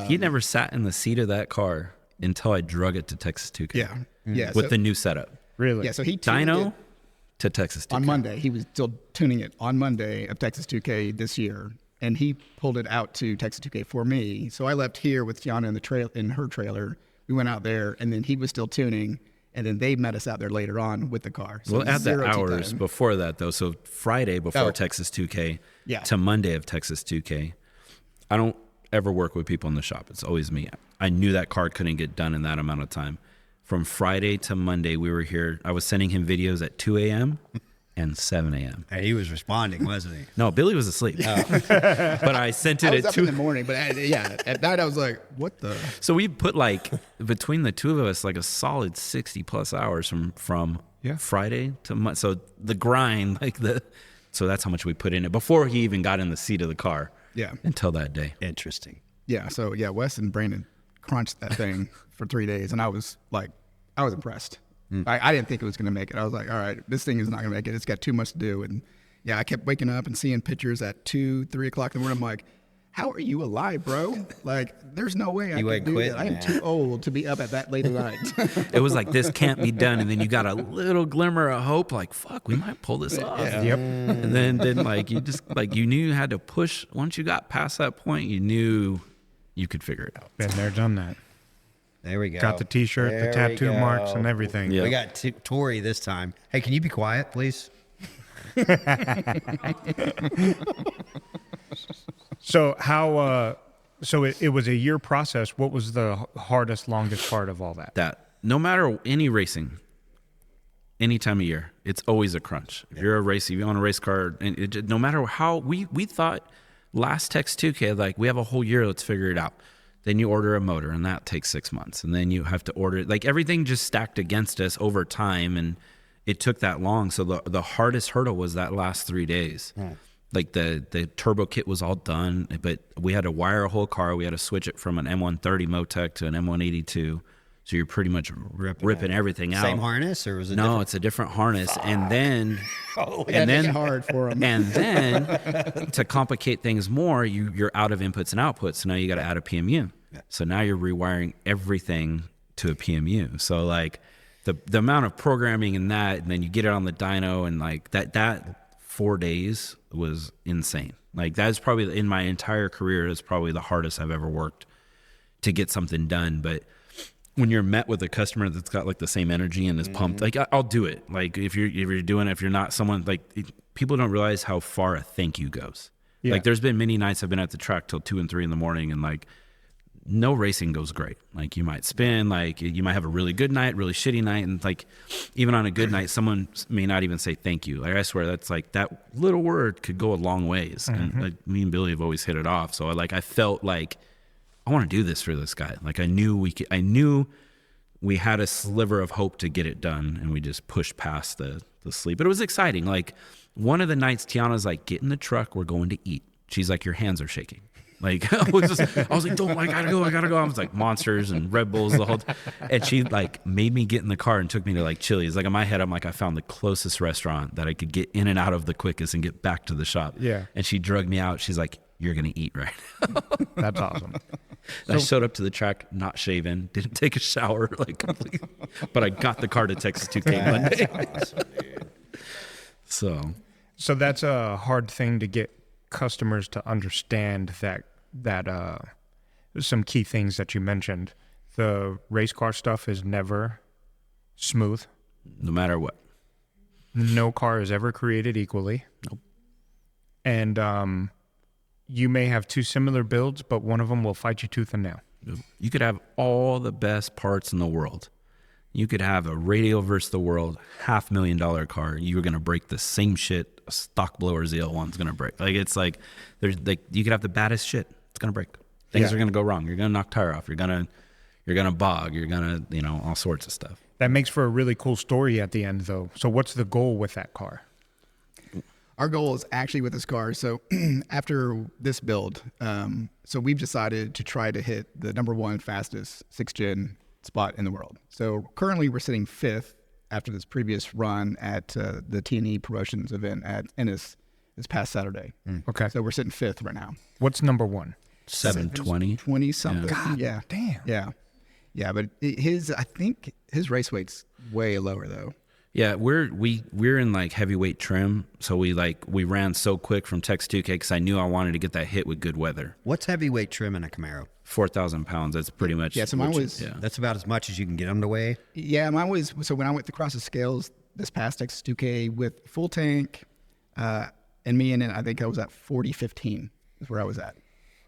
S4: he never sat in the seat of that car until I drug it to Texas 2K.
S2: Yeah.
S4: with
S2: so,
S4: the new setup,
S3: Really?
S2: yeah. So he tuned
S4: dyno
S2: it
S4: to Texas 2K.
S2: on Monday. He was still tuning it on Monday of Texas 2K this year, and he pulled it out to Texas 2K for me. So I left here with Tiana in her trailer. We went out there, and then he was still tuning. And then they met us out there later on with the car. So
S4: We'll add the
S2: 0 tea
S4: hours
S2: time.
S4: before that, though. So Friday before
S2: Oh.
S4: Texas 2K
S2: Yeah.
S4: to Monday of Texas 2K. I don't ever work with people in the shop. It's always me. I knew that car couldn't get done in that amount of time. From Friday to Monday, we were here. I was sending him videos at 2 a.m. and 7 a.m.
S1: And he was responding, wasn't he?
S4: No, Billy was asleep. But I sent
S2: I
S4: it
S2: was
S4: at
S2: up in
S4: 2.
S2: the morning, but at night I was like, what the?
S4: So we put like, between the two of us, like a solid 60 plus hours from
S3: Yeah.
S4: Friday to Monday. So the grind, so that's how much we put in it before he even got in the seat of the car.
S2: Yeah.
S4: Until that day.
S1: Interesting.
S2: Yeah. So yeah, Wes and Brandon crunched that thing for 3 days, and I was impressed. I didn't think it was going to make it. I was like, all right, this thing is not going to make it. It's got too much to do. And yeah, I kept waking up and seeing pictures at 2, 3 o'clock in the morning. I'm like, how are you alive, bro? Like, there's no way I
S1: You
S2: could
S1: ain't
S2: do
S1: quit,
S2: that. I am
S1: man.
S2: too old to be up at that late at night.
S4: It was like, this can't be done. And then you got a little glimmer of hope, like, fuck, we might pull this off.
S3: Yep.
S4: And then like, you just, like, you knew you had to push. Once you got past that point, you knew you could figure it out.
S3: Been there, done that.
S1: There we go.
S3: Got the T-shirt,
S1: There
S3: the tattoo
S1: we go.
S3: marks, and everything.
S4: Yeah.
S1: We got Tori this time. Hey, can you be quiet, please?
S3: So how? So it was a year process. What was the hardest, longest part of all that?
S4: That no matter any racing, any time of year, it's always a crunch. If you're a racer, if you own a race car, and no matter how we thought last Tex 2K, like, we have a whole year, let's figure it out. Then you order a motor, and that takes 6 months, and then you have to order, like, everything just stacked against us over time, and it took that long. So the hardest hurdle was that last 3 days. Like the turbo kit was all done, but we had to wire a whole car. We had to switch it from an M130 Motec to an M182. So you're pretty much ripping everything out.
S1: Same harness, or was it
S4: No,
S1: different?
S4: it's a different harness. And then,
S2: That
S4: and
S2: make
S4: then,
S2: it hard for them.
S4: and then to complicate things more, you're out of inputs and outputs. So now you got to add a PMU. So now you're rewiring everything to a PMU. So like the amount of programming in that, and then you get it on the dyno, and like that 4 days was insane. Like that's probably in my entire career is probably the hardest I've ever worked to get something done. But when you're met with a customer that's got like the same energy and is pumped, like I'll do it. Like if you're doing it, if you're not someone like people don't realize how far a thank you goes. Yeah. Like there's been many nights I've been at the track till 2 and 3 in the morning, and like no racing goes great. Like you might spin, like you might have a really good night, really shitty night, and like even on a good night, someone may not even say thank you. Like I swear that's like that little word could go a long ways. And like me and Billy have always hit it off. So I felt like I want to do this for this guy. Like I knew we had a sliver of hope to get it done, and we just pushed past the sleep. But it was exciting. Like one of the nights, Tiana's like, "Get in the truck, we're going to eat." She's like, "Your hands are shaking." Like I was like, "Don't, I gotta go." I was like Monsters and Red Bulls the whole time. And she like made me get in the car and took me to like Chili's. Like in my head, I'm like, I found the closest restaurant that I could get in and out of the quickest and get back to the shop.
S3: Yeah. And
S4: she drugged me out. She's like, "You're gonna eat right now."
S3: That's awesome.
S4: I showed up to the track not shaven, didn't take a shower, like completely, but I got the car to Texas2K Monday.
S1: Awesome, dude.
S3: So that's a hard thing to get customers to understand that some key things that you mentioned. The race car stuff is never smooth.
S4: No matter what.
S3: No car is ever created equally.
S4: Nope.
S3: And you may have two similar builds, but one of them will fight you tooth and nail.
S4: You could have all the best parts in the world. You could have a radio versus the world, $500,000 car. You're going to break the same shit a stock blower ZL1's going to break. Like it's like there's like you could have the baddest shit. It's going to break. Things are going to go wrong. You're going to knock tire off. You're going to bog. You're going to, all sorts of stuff.
S3: That makes for a really cool story at the end though. So what's the goal with that car?
S2: Our goal is actually with this car. So after this build, so we've decided to try to hit the #1 fastest 6th-gen spot in the world. So currently we're sitting 5th after this previous run at the T&E Promotions event at Ennis this past Saturday.
S3: Okay.
S2: So we're sitting 5th right now.
S3: What's #1?
S4: 720.
S2: 20 something.
S3: God
S2: yeah.
S3: damn.
S2: Yeah. Yeah. But I think his race weight's way lower though.
S4: Yeah, we're in like heavyweight trim, so we ran so quick from Texas2K because I knew I wanted to get that hit with good weather.
S1: What's heavyweight trim in a Camaro?
S4: 4,000 pounds. That's pretty much.
S2: Yeah, so mine was.
S1: That's about as much as you can get them to weigh.
S2: Yeah, mine was. So when I went across the scales this past Texas2K with full tank, and me in it, I think I was at 40.15 is where I was at.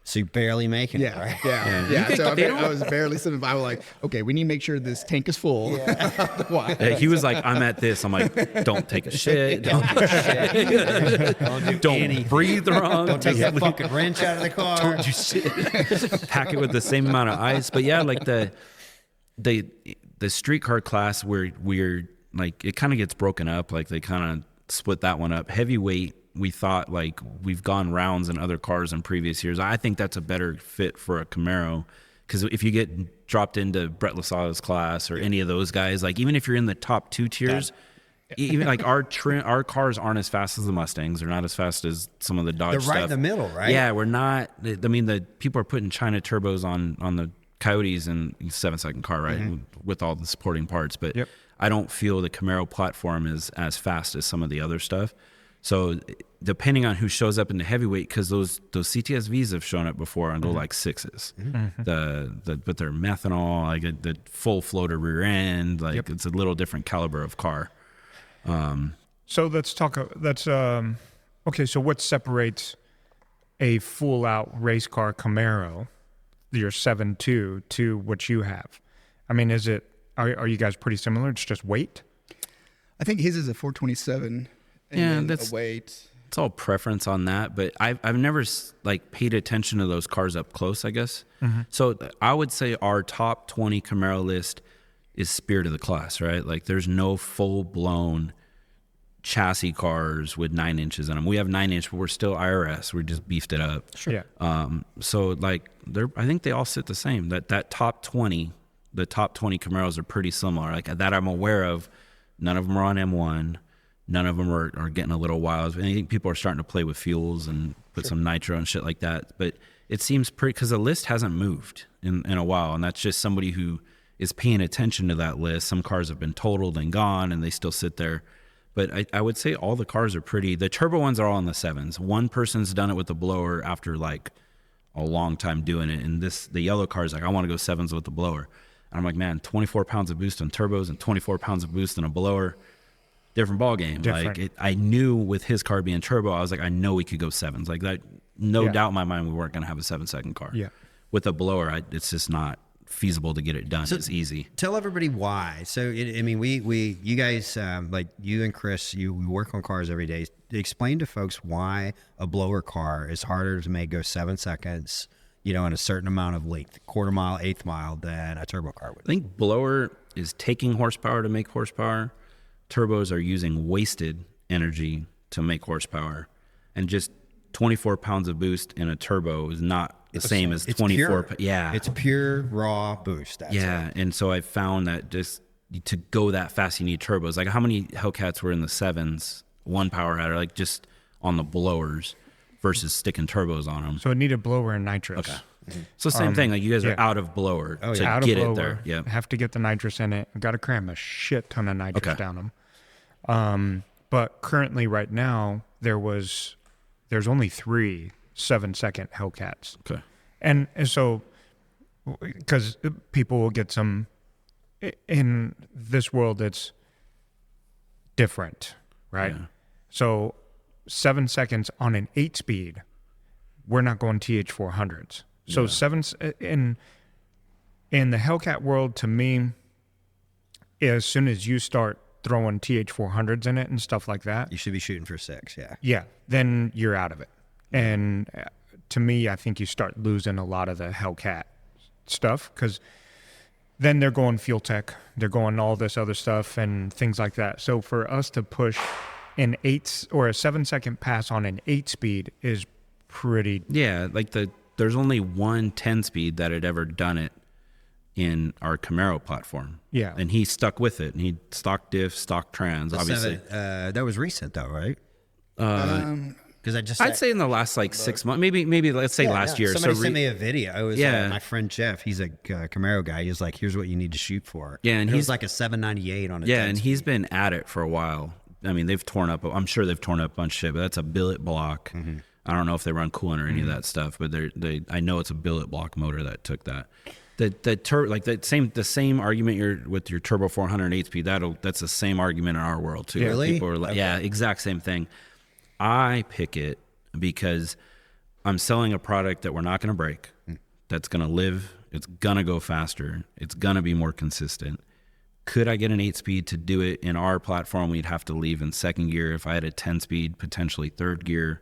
S1: So you're barely making it,
S2: Yeah,
S1: right?
S2: yeah. So I was barely sitting. I was like, okay, we need to make sure this tank is full. Why?
S4: He was like, I'm at this. I'm like, don't take a shit. Don't do shit. Don't breathe wrong.
S1: Don't take that fucking wrench out of the car.
S4: Don't do shit. Pack it with the same amount of ice. But yeah, like the streetcar class where we're like, it kind of gets broken up. Like they kind of split that one up. Heavyweight, we thought like we've gone rounds in other cars in previous years. I think that's a better fit for a Camaro because if you get dropped into Brett Lasada's class or any of those guys, like even if you're in the top 2 tiers, even like our cars aren't as fast as the Mustangs. They're not as fast as some of the Dodge stuff.
S1: They're right in the middle, right?
S4: Yeah, we're not. I mean, the people are putting China turbos on the Coyotes and 7-second car, right, with all the supporting parts. But I don't feel the Camaro platform is as fast as some of the other stuff. So depending on who shows up in the heavyweight, because those CTSVs have shown up before and go like 6s. But they're methanol, like the full floater rear end, like it's a little different caliber of car.
S3: So let's talk. Okay. So what separates a full out race car Camaro, your 7.2, to what you have? I mean, are you guys pretty similar? It's just weight.
S2: I think his is a 427.
S4: Yeah, that's
S2: a weight.
S4: It's all preference on that, but I've never like paid attention to those cars up close, I guess. So I would say our top 20 Camaro list is spirit of the class, right? Like there's no full blown chassis cars with 9 inches in them. We have 9-inch, but we're still IRS. We just beefed it up.
S3: Sure. Yeah.
S4: So like I think they all sit the same. That top 20, the top 20 Camaros are pretty similar. Like that I'm aware of. None of them are on M1. None of them are getting a little wild. I think people are starting to play with fuels and put some nitro and shit like that. But it seems pretty, because the list hasn't moved in a while. And that's just somebody who is paying attention to that list. Some cars have been totaled and gone and they still sit there. But I would say all the cars are pretty. The turbo ones are all in the 7s. One person's done it with the blower after like a long time doing it. And the yellow car is like, I want to go 7s with the blower. And I'm like, man, 24 pounds of boost on turbos and 24 pounds of boost in a blower, different ball game.
S3: Different.
S4: Like I knew with his car being turbo, I was like, I know we could go 7s. Like that, no doubt in my mind, we weren't going to have a 7-second car.
S3: Yeah.
S4: With a blower, it's just not feasible to get it done. It's easy.
S1: Tell everybody why. So, you guys, like you and Chris, we work on cars every day. Explain to folks why a blower car is harder to make go 7 seconds, in a certain amount of length, quarter mile, eighth mile, than a turbo car would.
S4: I think blower is taking horsepower to make horsepower. Turbos are using wasted energy to make horsepower. And just 24 pounds of boost in a turbo is not the same as 24. Yeah.
S1: It's pure raw boost. That's it.
S4: And so I found that just to go that fast, you need turbos. Like how many Hellcats were in the 7s, one power header, like just on the blowers versus sticking turbos on them.
S3: So it needed blower and nitrous.
S4: Okay. So same thing. Like you guys are out of blower to
S3: Out
S4: get
S3: of blower,
S4: it there. Yeah.
S3: Have to get the nitrous in it. Got to cram a shit ton of nitrous down them. But currently right now, there's only 3 7-second Hellcats.
S4: Okay.
S3: And so, because people will get some, in this world, it's different, right?
S4: Yeah.
S3: So 7 seconds on an 8-speed, we're not going TH400s. So in the Hellcat world, to me, as soon as you start throwing TH400s in it and stuff like that,
S1: You should be shooting for 6, yeah.
S3: yeah, then you're out of it. And to me, I think you start losing a lot of the Hellcat stuff because then they're going fuel tech, they're going all this other stuff and things like that. So for us to push an 8 or a 7-second pass on an 8-speed is pretty.
S4: Yeah, like there's only one 10-speed that had ever done it in our Camaro platform.
S3: Yeah.
S4: And he stuck with it. And he stock diff, stock trans, obviously.
S1: That was recent though, right? Because
S4: I'd say in the last like 6 months, maybe let's say last year.
S1: Somebody sent me a video. It was
S4: Yeah.
S1: my friend Jeff. He's a Camaro guy. He was like, "Here's what you need to shoot for."
S4: Yeah, and
S1: it was
S4: he's
S1: like a 798 on a
S4: Yeah,
S1: 10
S4: and
S1: speed.
S4: he's been at it for a while. I mean, I'm sure they've torn up a bunch of shit, but that's a billet block.
S1: Mm-hmm.
S4: I don't know if they run coolant or any of that stuff, but I know it's a billet block motor that took that. The same argument with your turbo 400 8-speed. That's the same argument in our world too.
S1: Really?
S4: People are like, yeah, exact same thing. I pick it because I'm selling a product that we're not going to break. That's going to live. It's going to go faster. It's going to be more consistent. Could I get an 8-speed to do it in our platform? We'd have to leave in second gear. If I had a 10-speed, potentially third gear.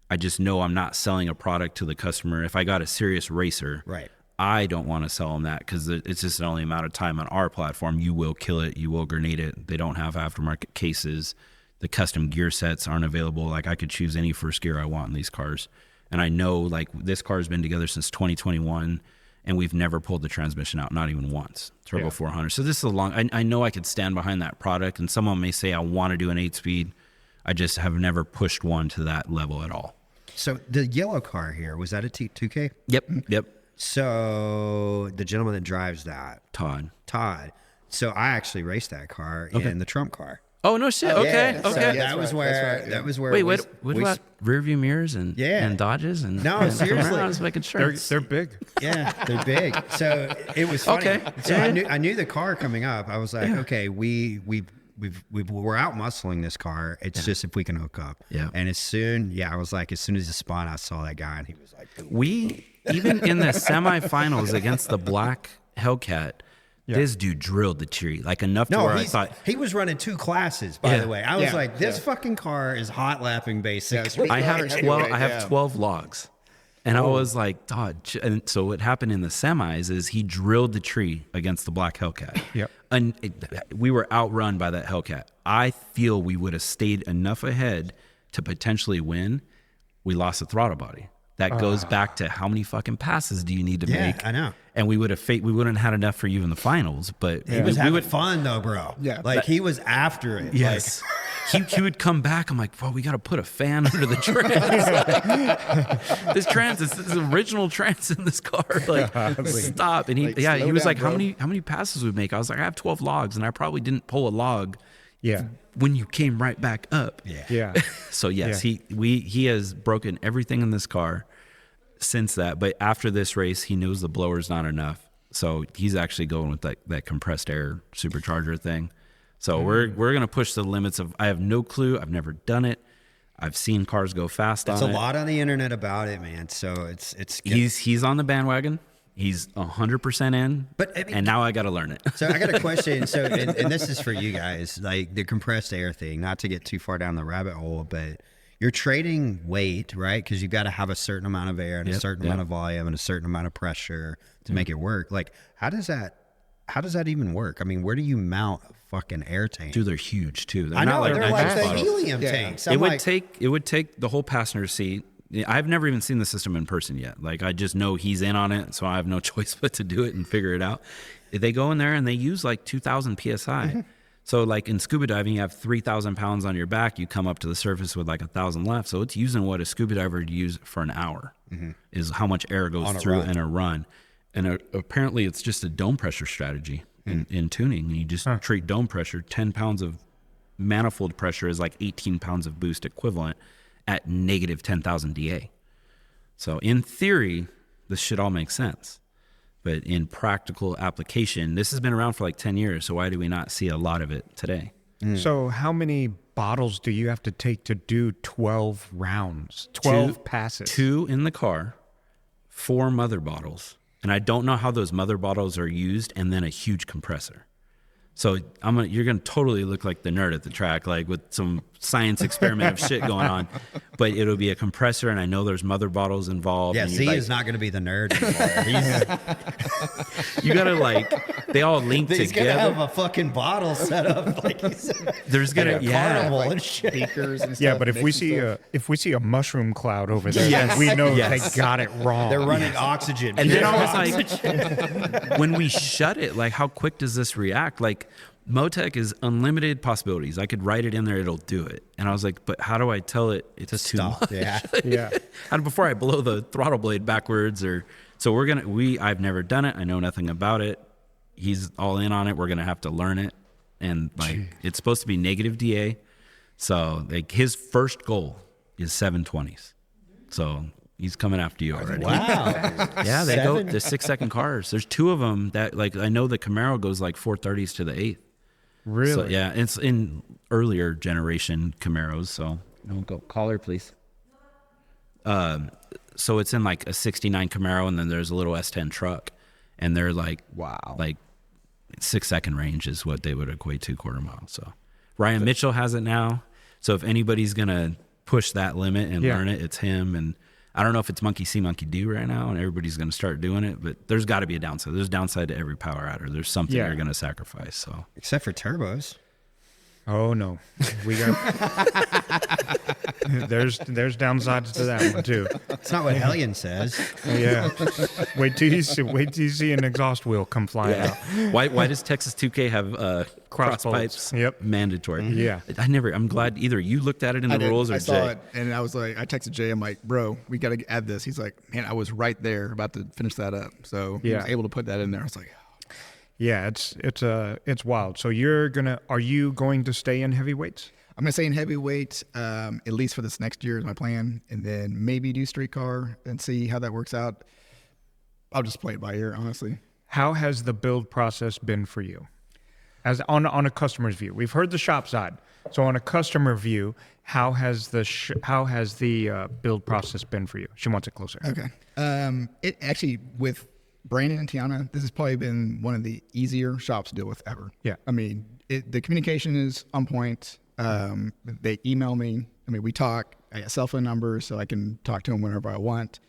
S4: I just know I'm not selling a product to the customer. If I got a serious racer,
S1: Right.
S4: I don't want to sell them that because it's just the only amount of time on our platform. You will kill it. You will grenade it. They don't have aftermarket cases. The custom gear sets aren't available. Like I could choose any first gear I want in these cars. And I know like this car's been together since 2021 and we've never pulled the transmission out, not even once. Turbo 400. So this is I know I could stand behind that product, and someone may say I want to do an 8-speed. I just have never pushed one to that level at all.
S1: So the yellow car here, was that a 2K?
S4: Yep.
S1: So the gentleman that drives that,
S4: Todd.
S1: So I actually raced that car in the Trump car.
S4: Oh no shit. Okay.
S1: So
S4: Okay.
S1: that was where. That was where.
S4: Wait, what about rear view mirrors and Dodges and
S1: No,
S4: and
S1: seriously.
S4: I was making sure.
S3: They're big.
S1: Yeah, they're big. So it was funny.
S4: Okay.
S1: So
S4: Yeah.
S1: I knew the car coming up. I was like, okay, we're out muscling this car. It's just if we can hook up.
S4: Yeah.
S1: And as soon as it spun, I saw that guy, and he was like,
S4: We even in the semifinals against the black Hellcat, this dude drilled the tree like enough to where I thought
S1: he was running 2 classes. By the way, I was like, this fucking car is hot lapping basically.
S4: I have 12 logs. And I was like, Todd. And so what happened in the semis is he drilled the tree against the black Hellcat.
S3: Yep.
S4: And we were outrun by that Hellcat. I feel we would have stayed enough ahead to potentially win. We lost the throttle body. That goes back to how many fucking passes do you need to make?
S1: I know.
S4: And we wouldn't have had enough for you in the finals, but
S1: He was having fun though, bro.
S2: Yeah.
S1: Like he was after it.
S4: yes. He would come back. I'm like, bro, we got to put a fan under the trans. This is original trans in this car. Like, stop. And he was
S2: slow
S4: like,
S2: down,
S4: how many passes would we make? I was like, I have 12 logs, and I probably didn't pull a log
S3: Yeah.
S4: when you came right back up.
S3: Yeah.
S4: So yes,
S3: Yeah.
S4: he has broken everything in this car since that. But after this race, he knows the blower's not enough. So he's actually going with that compressed air supercharger thing. So we're going to push the limits of, I have no clue. I've never done it. I've seen cars go fast on it.
S1: There's a lot on the internet about it, man. So it's good.
S4: He's on the bandwagon. He's 100% in,
S1: But I mean,
S4: and now I got to learn it.
S1: So I got a question. So, and this is for you guys, like the compressed air thing, not to get too far down the rabbit hole, but you're trading weight, right? Because you got to have a certain amount of air and a certain amount of volume and a certain amount of pressure to make it work. Like, how does that even work? I mean, where do you mount a fucking air tank?
S4: Dude, they're huge too. They're
S1: I know,
S4: not like
S1: they're like
S4: nice
S1: the
S4: bottles.
S1: helium tanks.
S4: It would take the whole passenger seat. I've never even seen the system in person yet. Like, I just know he's in on it, so I have no choice but to do it and figure it out. They go in there and they use like 2,000 PSI. So like in scuba diving, you have 3,000 pounds on your back. You come up to the surface with like 1,000 left. So it's using what a scuba diver would use for an hour is how much air goes through in a run. And apparently it's just a dome pressure strategy in tuning. You just treat dome pressure. 10 pounds of manifold pressure is like 18 pounds of boost equivalent at negative 10,000 DA. So in theory, this should all make sense. But in practical application, this has been around for like 10 years. So why do we not see a lot of it today?
S3: So how many bottles do you have to take to do 12 rounds, 12 passes?
S4: 2 in the car, 4 mother bottles. And I don't know how those mother bottles are used, and then a huge compressor. So you're gonna totally look like the nerd at the track, like with some science experiment of shit going on. But it'll be a compressor, and I know there's mother bottles involved.
S1: Yeah,
S4: and
S1: Z is not going to be the nerd anymore.
S4: You gotta they all link
S1: He's
S4: together.
S1: going to have a fucking bottle set up, like he said.
S4: There's gonna
S1: Carnival and shit.
S2: Speakers and stuff.
S3: Yeah, but if we
S2: mixing
S3: see a mushroom cloud over there,
S4: Yes.
S3: then we know
S4: Yes.
S3: they got it wrong.
S1: They're running oxygen.
S4: And then I was like, when we shut it, like, how quick does this react? Like, Motec is unlimited possibilities. I could write it in there, it'll do it. And I was like, but how do I tell it it's
S1: to
S4: too
S1: stop.
S4: much?
S1: Yeah.
S3: Yeah.
S4: How before I blow the throttle blade backwards so I've never done it. I know nothing about it. He's all in on it. We're gonna have to learn it. And like, it's supposed to be negative DA. So like his first goal is 720s. So he's coming after you already.
S1: Wow.
S4: Yeah, they go to 6-second cars. There's 2 of them that, like, I know the Camaro goes like 430s to the 8th.
S3: Really?
S4: So, yeah, it's in earlier generation Camaros. So go caller, please. So it's in like a 69 Camaro, and then there's a little S10 truck, and they're like,
S3: Wow.
S4: like 6-second range is what they would equate to quarter mile. So Ryan Mitchell has it now. So if anybody's gonna push that limit and learn it, it's him. And I don't know if it's monkey see, monkey do right now, and everybody's going to start doing it, but there's got to be a downside. There's a downside to every power adder. There's something you're going to sacrifice. So
S1: Except for turbos.
S3: Oh no, we got. there's downsides to that one too.
S1: It's not what Hellion says.
S3: Yeah. Wait till you see an exhaust wheel come flying out.
S4: why does Texas 2K have cross
S3: bolts.
S4: pipes?
S3: Yep.
S4: Mandatory.
S3: Yeah.
S4: I'm glad either you looked at it in the rules or
S2: I saw
S4: Jay.
S2: it, and I was like, I texted Jay. I'm like, bro, we got to add this. He's like, man, I was right there about to finish that up. So he was able to put that in there. I was like,
S3: Yeah, it's wild. So are you going to stay in heavyweights?
S2: I'm gonna stay in heavyweight at least for this next year is my plan, and then maybe do street car and see how that works out. I'll just play it by ear, honestly.
S3: How has the build process been for you? As on a customer's view, we've heard the shop side. So on a customer view, how has the build process been for you? She wants it closer.
S2: Okay. It actually, with Brandon and Tiana, this has probably been one of the easier shops to deal with ever.
S3: Yeah.
S2: I mean, the communication is on point. They email me. I mean, we talk. I got cell phone numbers, so I can talk to them whenever I want.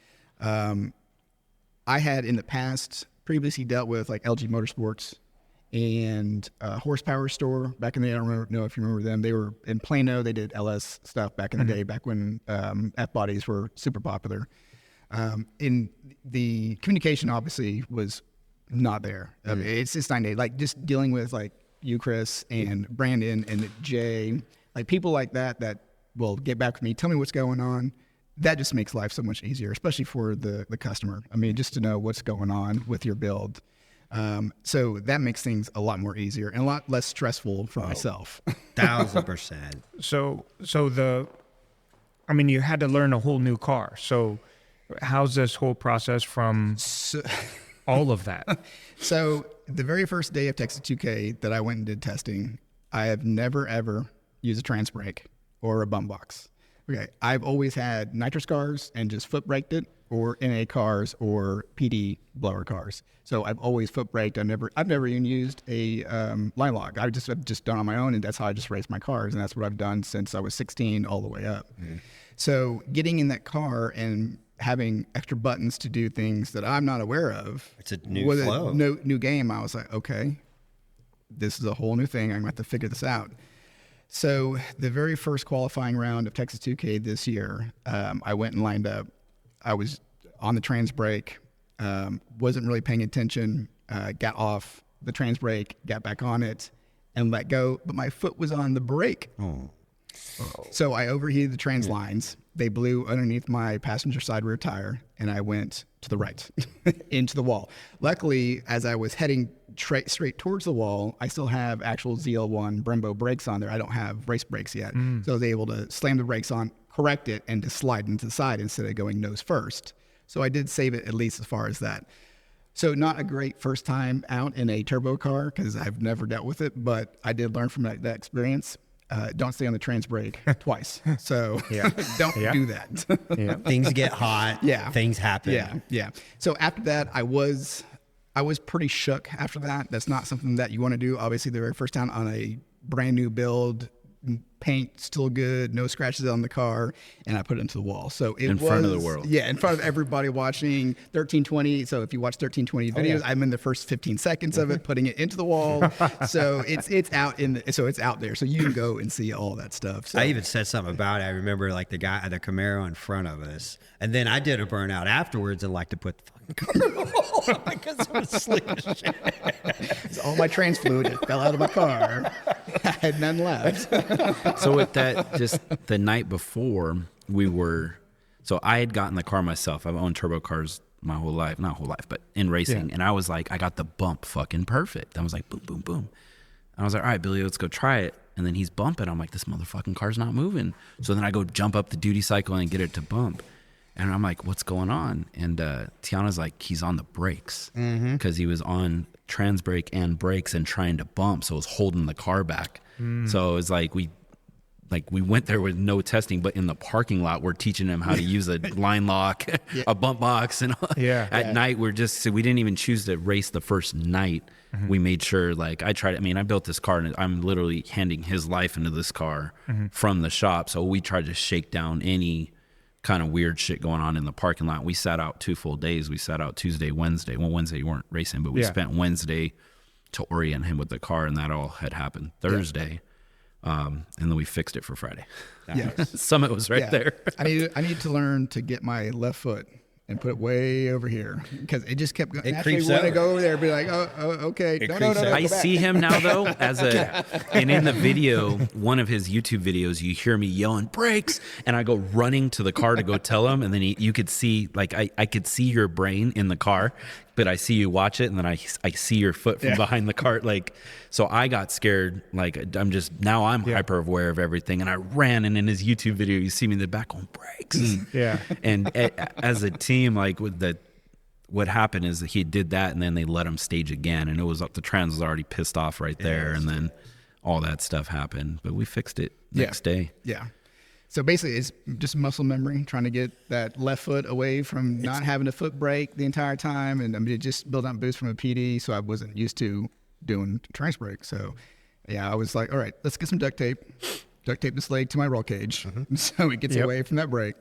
S2: I had in the past previously dealt with like LG Motorsports and Horsepower Store back in the day. I don't know if you remember them. They were in Plano. They did LS stuff back in the day, back when F-bodies were super popular. In the communication, obviously, was not there. I mean, it's just 9 days. Like just dealing with like you, Chris, and Brandon, and Jay, like people like that will get back with me, tell me what's going on. That just makes life so much easier, especially for the customer. I mean, just to know what's going on with your build. So that makes things a lot more easier and a lot less stressful for myself.
S1: 1000%.
S3: So you had to learn a whole new car. So how's this whole process from all of that?
S2: So the very first day of Texas 2K that I went and did testing, I have never, ever used a trans brake or a bump box. Okay. I've always had nitrous cars and just foot braked it, or NA cars or PD blower cars. So I've always foot braked. I've never even used a line lock. I've just done on my own, and that's how I just raced my cars. And that's what I've done since I was 16 all the way up. Mm-hmm. So getting in that car and having extra buttons to do things that I'm not aware of.
S1: It's a new flow.
S2: New game. I was like, okay, this is a whole new thing. I'm going to have to figure this out. So the very first qualifying round of Texas 2K this year, I went and lined up. I was on the trans brake, wasn't really paying attention, got off the trans brake, got back on it, and let go, but my foot was on the brake. Oh. So I overheated the trans lines. They blew underneath my passenger side rear tire, and I went to the right into the wall. Luckily, as I was heading straight towards the wall, I still have actual ZL1 Brembo brakes on there. I don't have race brakes yet. So I was able to slam the brakes on, correct it, and just slide into the side instead of going nose first. So I did save it at least as far as that. So not a great first time out in a turbo car because I've never dealt with it, but I did learn from that experience. Don't stay on the trans brake twice. So don't do that.
S1: Things get hot.
S2: Yeah.
S1: Things happen.
S2: Yeah. So after that, I was pretty shook after that. That's not something that you want to do. Obviously, the very first time on a brand new build, paint still good, no scratches on the car, and I put it into the wall. So it was in
S4: front of the world.
S2: Yeah, in front of everybody watching 1320. So if you watch 1320 videos, I'm in the first 15 seconds of it, putting it into the wall. So it's out it's out there. So you can go and see all that stuff. So
S1: I even said something about it. I remember like the Camaro in front of us, and then I did a burnout afterwards and like to put the fucking car in the wall because it was slick as shit.
S2: So all my trans fluid fell out of my car. I had none left.
S4: So with that, just the night before so I had gotten the car myself. I've owned turbo cars my whole life, not whole life, but in racing. And I was like, I got the bump fucking perfect. I was like, boom, boom, boom. And I was like, all right, Billy, let's go try it. And then he's bumping. I'm like, this motherfucking car's not moving. So then I go jump up the duty cycle and get it to bump. And I'm like, what's going on? And Tiana's like, he's on the brakes because he was on trans brake and brakes and trying to bump. So it was holding the car back. So it was like we went there with no testing, but in the parking lot, we're teaching him how to use a line lock, a bump box. And at night, we didn't even choose to race the first night. We made sure, I built this car and I'm literally handing his life into this car from the shop. So we tried to shake down any kind of weird shit going on in the parking lot. We sat out 2 full days. We sat out Tuesday, Wednesday. Well, Wednesday you weren't racing, but we spent Wednesday to orient him with the car, and that all had happened Thursday. And then we fixed it for Friday. Summit was right there.
S2: I need to learn to get my left foot and put it way over here because it just kept going.
S1: It
S2: Naturally
S1: creeps
S2: want to
S1: over.
S2: go over there and be like, oh okay. No,
S4: I see him now though and in the video, one of his YouTube videos, you hear me yelling brakes, and I go running to the car to go tell him, and then you could see I could see your brain in the car, but I see you watch it, and then I see your foot from behind the cart, so I got scared. I'm hyper aware of everything, and I ran, and in his YouTube video, you see me in the back going brakes. And as a team, what happened is that he did that, and then they let him stage again, and it was the trans was already pissed off right there, and then all that stuff happened, but we fixed it next day.
S2: So basically, it's just muscle memory, trying to get that left foot away from not having a foot brake the entire time, and it just built up boost from a PD, so I wasn't used to doing trans brake. So I was like, all right, let's get some duct tape this leg to my roll cage so it gets away from that brake.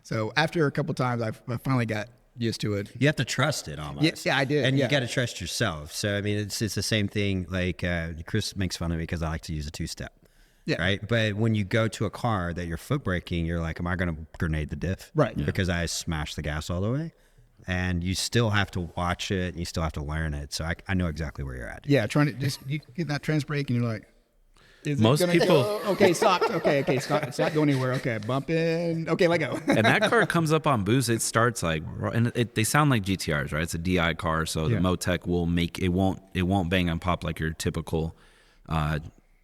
S2: So after a couple times, I finally got used to it.
S1: You have to trust it almost.
S2: Yeah, I did.
S1: And you got to trust yourself. So, I mean, it's the same thing. Chris makes fun of me because I like to use a two-step. Yeah. Right. But when you go to a car that you're foot braking, you're like, am I going to grenade the diff?
S2: Right. Yeah.
S1: Because I smashed the gas all the way. And you still have to watch it and you still have to learn it. So I know exactly where you're at.
S2: Yeah. You get that trans brake and you're like, Is it
S4: Most
S2: gonna
S4: people-
S2: go? Okay, stop. Okay, it's not going anywhere. Okay, bumping. Okay, let go.
S4: And that car comes up on boost. It starts like, and they sound like GTRs, right? It's a DI car, so the Motec will make it won't bang and pop like your typical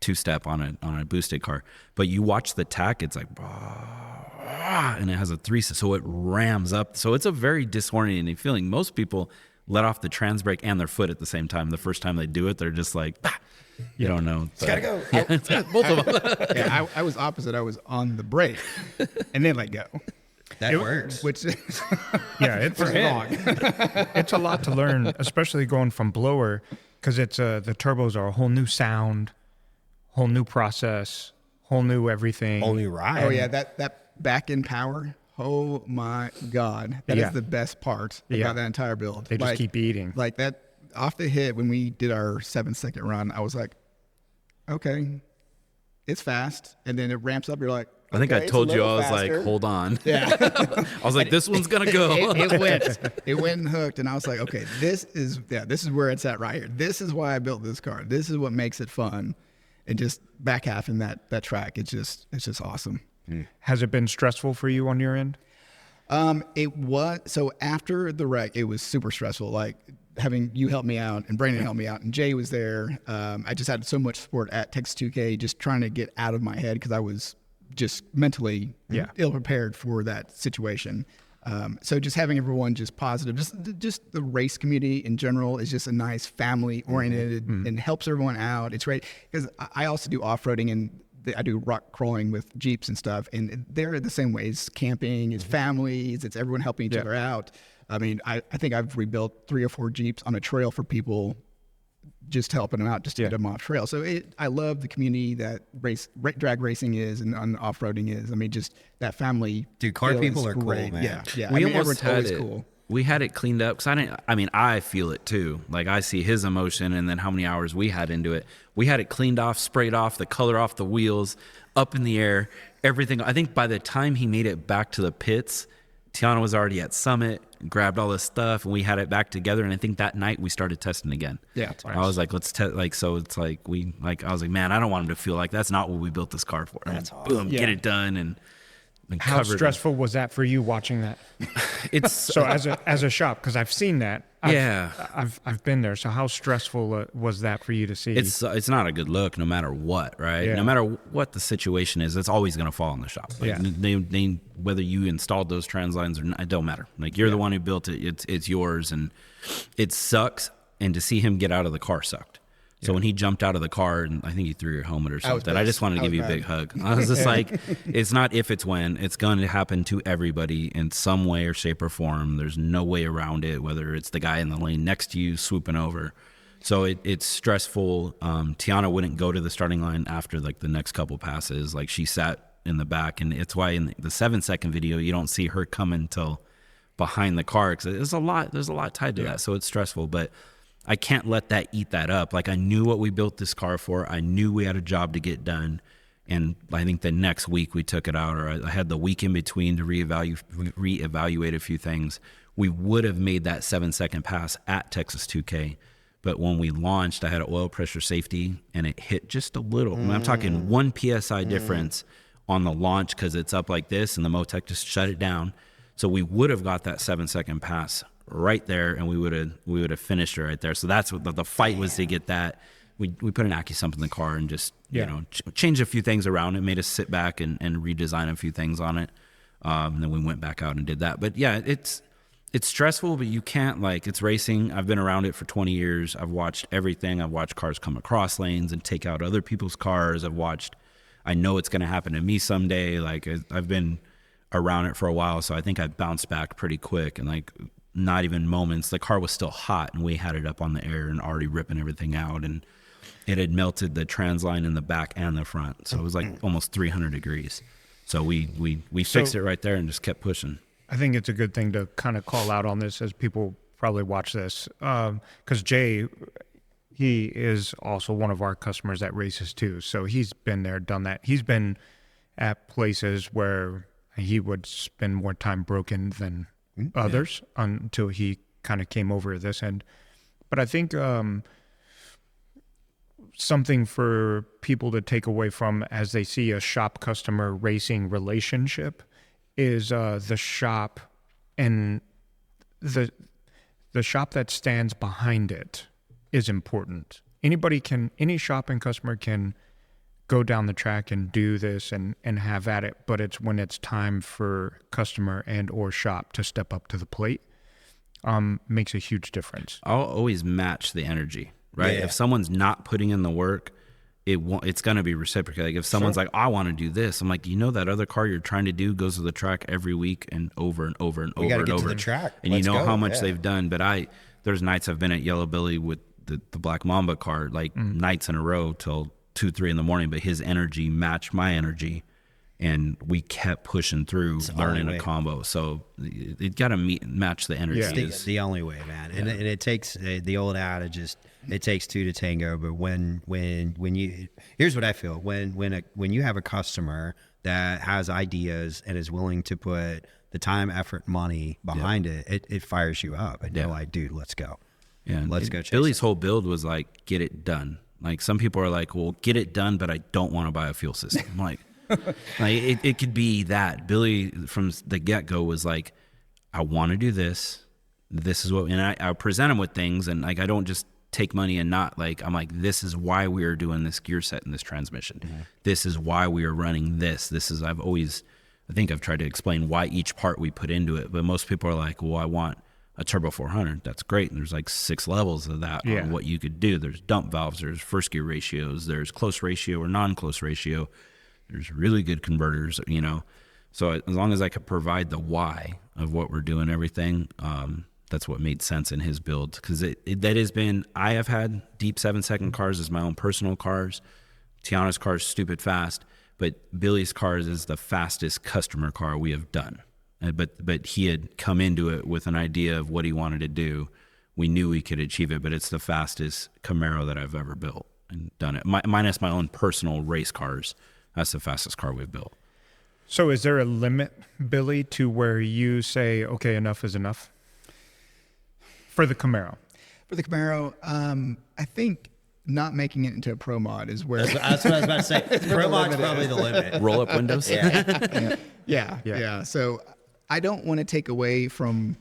S4: two-step on a boosted car. But you watch the tack, it's like, and it has a 3, so it rams up. So it's a very disorienting feeling. Most people let off the trans brake and their foot at the same time. The first time they do it, they're just like, you don't know.
S1: It's gotta go.
S4: Yeah, both of them.
S2: Yeah, I was opposite. I was on the brake and then let go.
S1: That works.
S2: Which is
S3: It's
S2: wrong.
S3: it's a lot to learn, especially going from blower, because it's the turbos are a whole new sound, whole new process, whole new everything.
S1: Whole new ride.
S2: Oh yeah, that back end power. Oh my God, that is the best part about that entire build.
S3: They just keep eating.
S2: Like that off the hit when we did our 7-second run. I was like, okay, it's fast, and then it ramps up. You're like,
S4: I think
S2: okay,
S4: I told
S2: it's a
S4: you, I
S2: little
S4: was
S2: faster.
S4: like, hold on.
S2: Yeah.
S4: I was like, this one's going to go.
S2: It went and hooked, and I was like, okay, this is where it's at right here. This is why I built this car. This is what makes it fun. And just back half in that track, it's just awesome.
S3: Has it been stressful for you on your end?
S2: It was, so after the wreck, it was super stressful. Like having you help me out and Brandon help me out and Jay was there. I just had so much support at Texas2K, just trying to get out of my head because I was just mentally ill prepared for that situation. So just having everyone just positive, just the race community in general is just a nice family oriented and helps everyone out. It's great because I also do off-roading and I do rock crawling with Jeeps and stuff. And they're the same way. It's camping, it's families, it's everyone helping each other out. I mean, I think I've rebuilt 3 or 4 Jeeps on a trail for people, just helping them out, just to get them off trail. So I love the community that drag racing is and off-roading is. I mean, just that family.
S1: Dude, car
S2: feel
S1: people
S2: is
S1: are cool,
S2: great.
S1: man.
S2: Yeah.
S4: We
S2: I mean,
S4: almost had
S2: everyone's
S4: it.
S2: always cool.
S4: We had it cleaned up because I feel it too. Like I see his emotion and then how many hours we had into it. We had it cleaned off, sprayed off, the color off the wheels, up in the air, everything. I think by the time he made it back to the pits, Tiana was already at Summit, grabbed all this stuff, and we had it back together. And I think that night we started testing again.
S2: Yeah,
S4: I was like, let's test. Like, so it's like I was like, man, I don't want him to feel like that's not what we built this car for. That's awesome. Boom, get it done and
S3: How stressful was that for you watching that?
S4: It's
S3: So as a shop, because I've seen that.
S4: Yeah.
S3: I've been there. So how stressful was that for you to see?
S4: It's not a good look, no matter what, right?
S3: Yeah.
S4: No matter what the situation is, it's always going to fall on the shop. Like, they whether you installed those trans lines or not, it don't matter. Like you're the one who built it. It's yours, and it sucks. And to see him get out of the car sucked. So when he jumped out of the car, and I think he threw your helmet or something, I just wanted to give you a big hug. I was just like, it's not if, it's when. It's going to happen to everybody in some way or shape or form. There's no way around it, whether it's the guy in the lane next to you swooping over. So it's stressful. Tiana wouldn't go to the starting line after like the next couple passes. Like she sat in the back, and it's why in the 7-second video, you don't see her come until behind the car, because there's a lot tied to that. So it's stressful, but I can't let that eat that up. Like I knew what we built this car for. I knew we had a job to get done. And I think the next week we took it out, or I had the week in between to reevaluate a few things. We would have made that 7-second pass at Texas 2K. But when we launched, I had an oil pressure safety and it hit just a little. I mean, I'm talking 1 PSI difference on the launch because it's up like this and the Motec just shut it down. So we would have got that 7-second pass right there, and we would have finished it right there. So that's what the fight was, to get that. We put an AccuSump in the car and just changed a few things around it, made us sit back and redesign a few things on it. And then we went back out and did that. But yeah, it's stressful, but you can't, like, it's racing. I've been around it for 20 years. I've watched everything. I've watched cars come across lanes and take out other people's cars. I know it's going to happen to me someday. Like I've been around it for a while, so I think I bounced back pretty quick, and like not even moments, the car was still hot and we had it up on the air and already ripping everything out, and it had melted the trans line in the back and the front, so it was like almost 300 degrees. So we fixed it right there and just kept pushing.
S3: I think it's a good thing to kind of call out on this as people probably watch this, because Jay, he is also one of our customers that races too, so he's been there, done that. He's been at places where he would spend more time broken than others until he kind of came over this end. But I think something for people to take away from as they see a shop customer racing relationship is the shop and the shop that stands behind it is important. Any shop and customer can go down the track and do this and have at it, but it's when it's time for customer and or shop to step up to the plate, makes a huge difference.
S4: I'll always match the energy, right?
S1: Yeah.
S4: If someone's not putting in the work, it's going to be reciprocal. Like if someone's like, I want to do this, I'm like, you know, that other car you're trying to do goes to the track every week and over and over and over and over.
S1: To the track.
S4: And
S1: Let's
S4: you know
S1: go.
S4: how much
S1: Yeah.
S4: they've done. But there's nights I've been at Yellow Billy with the Black Mamba car, like nights in a row till 2-3 in the morning, but his energy matched my energy. And we kept pushing through, learning a combo. So it got to match the energy.
S3: Yeah.
S1: It's the only way, man. And it takes the old adage is it takes two to tango. But when you here's what I feel when you have a customer that has ideas and is willing to put the time, effort, money behind it fires you up. And you're like, dude, let's go.
S4: Yeah,
S1: let's go chase
S4: Billy's
S1: it.
S4: whole build was like, get it done. Like some people are like, well, get it done, but I don't want to buy a fuel system. I'm like, it could be that. Billy from the get-go was like, I want to do this. This is what, and I present him with things, and like I don't just take money and not like, I'm like, this is why we are doing this gear set and this transmission. Mm-hmm. This is why we are running this. I think I've tried to explain why each part we put into it, but most people are like, well, I want a turbo 400. That's great. And there's like 6 levels of that on what you could do. There's dump valves, there's first gear ratios, there's close ratio or non-close ratio. There's really good converters, you know. So as long as I could provide the why of what we're doing, everything, that's what made sense in his build. Because I have had deep 7-second cars as my own personal cars. Tiana's car is stupid fast, but Billy's cars is the fastest customer car we have done. But he had come into it with an idea of what he wanted to do. We knew we could achieve it, but it's the fastest Camaro that I've ever built and done it. Minus my own personal race cars. That's the fastest car we've built.
S3: So is there a limit, Billy, to where you say, okay, enough is enough for the Camaro?
S2: For the Camaro, I think not making it into a pro mod is where.
S1: That's what I was about to say. Pro mod's probably the limit.
S4: Roll up windows.
S2: Yeah. So I don't want to take away from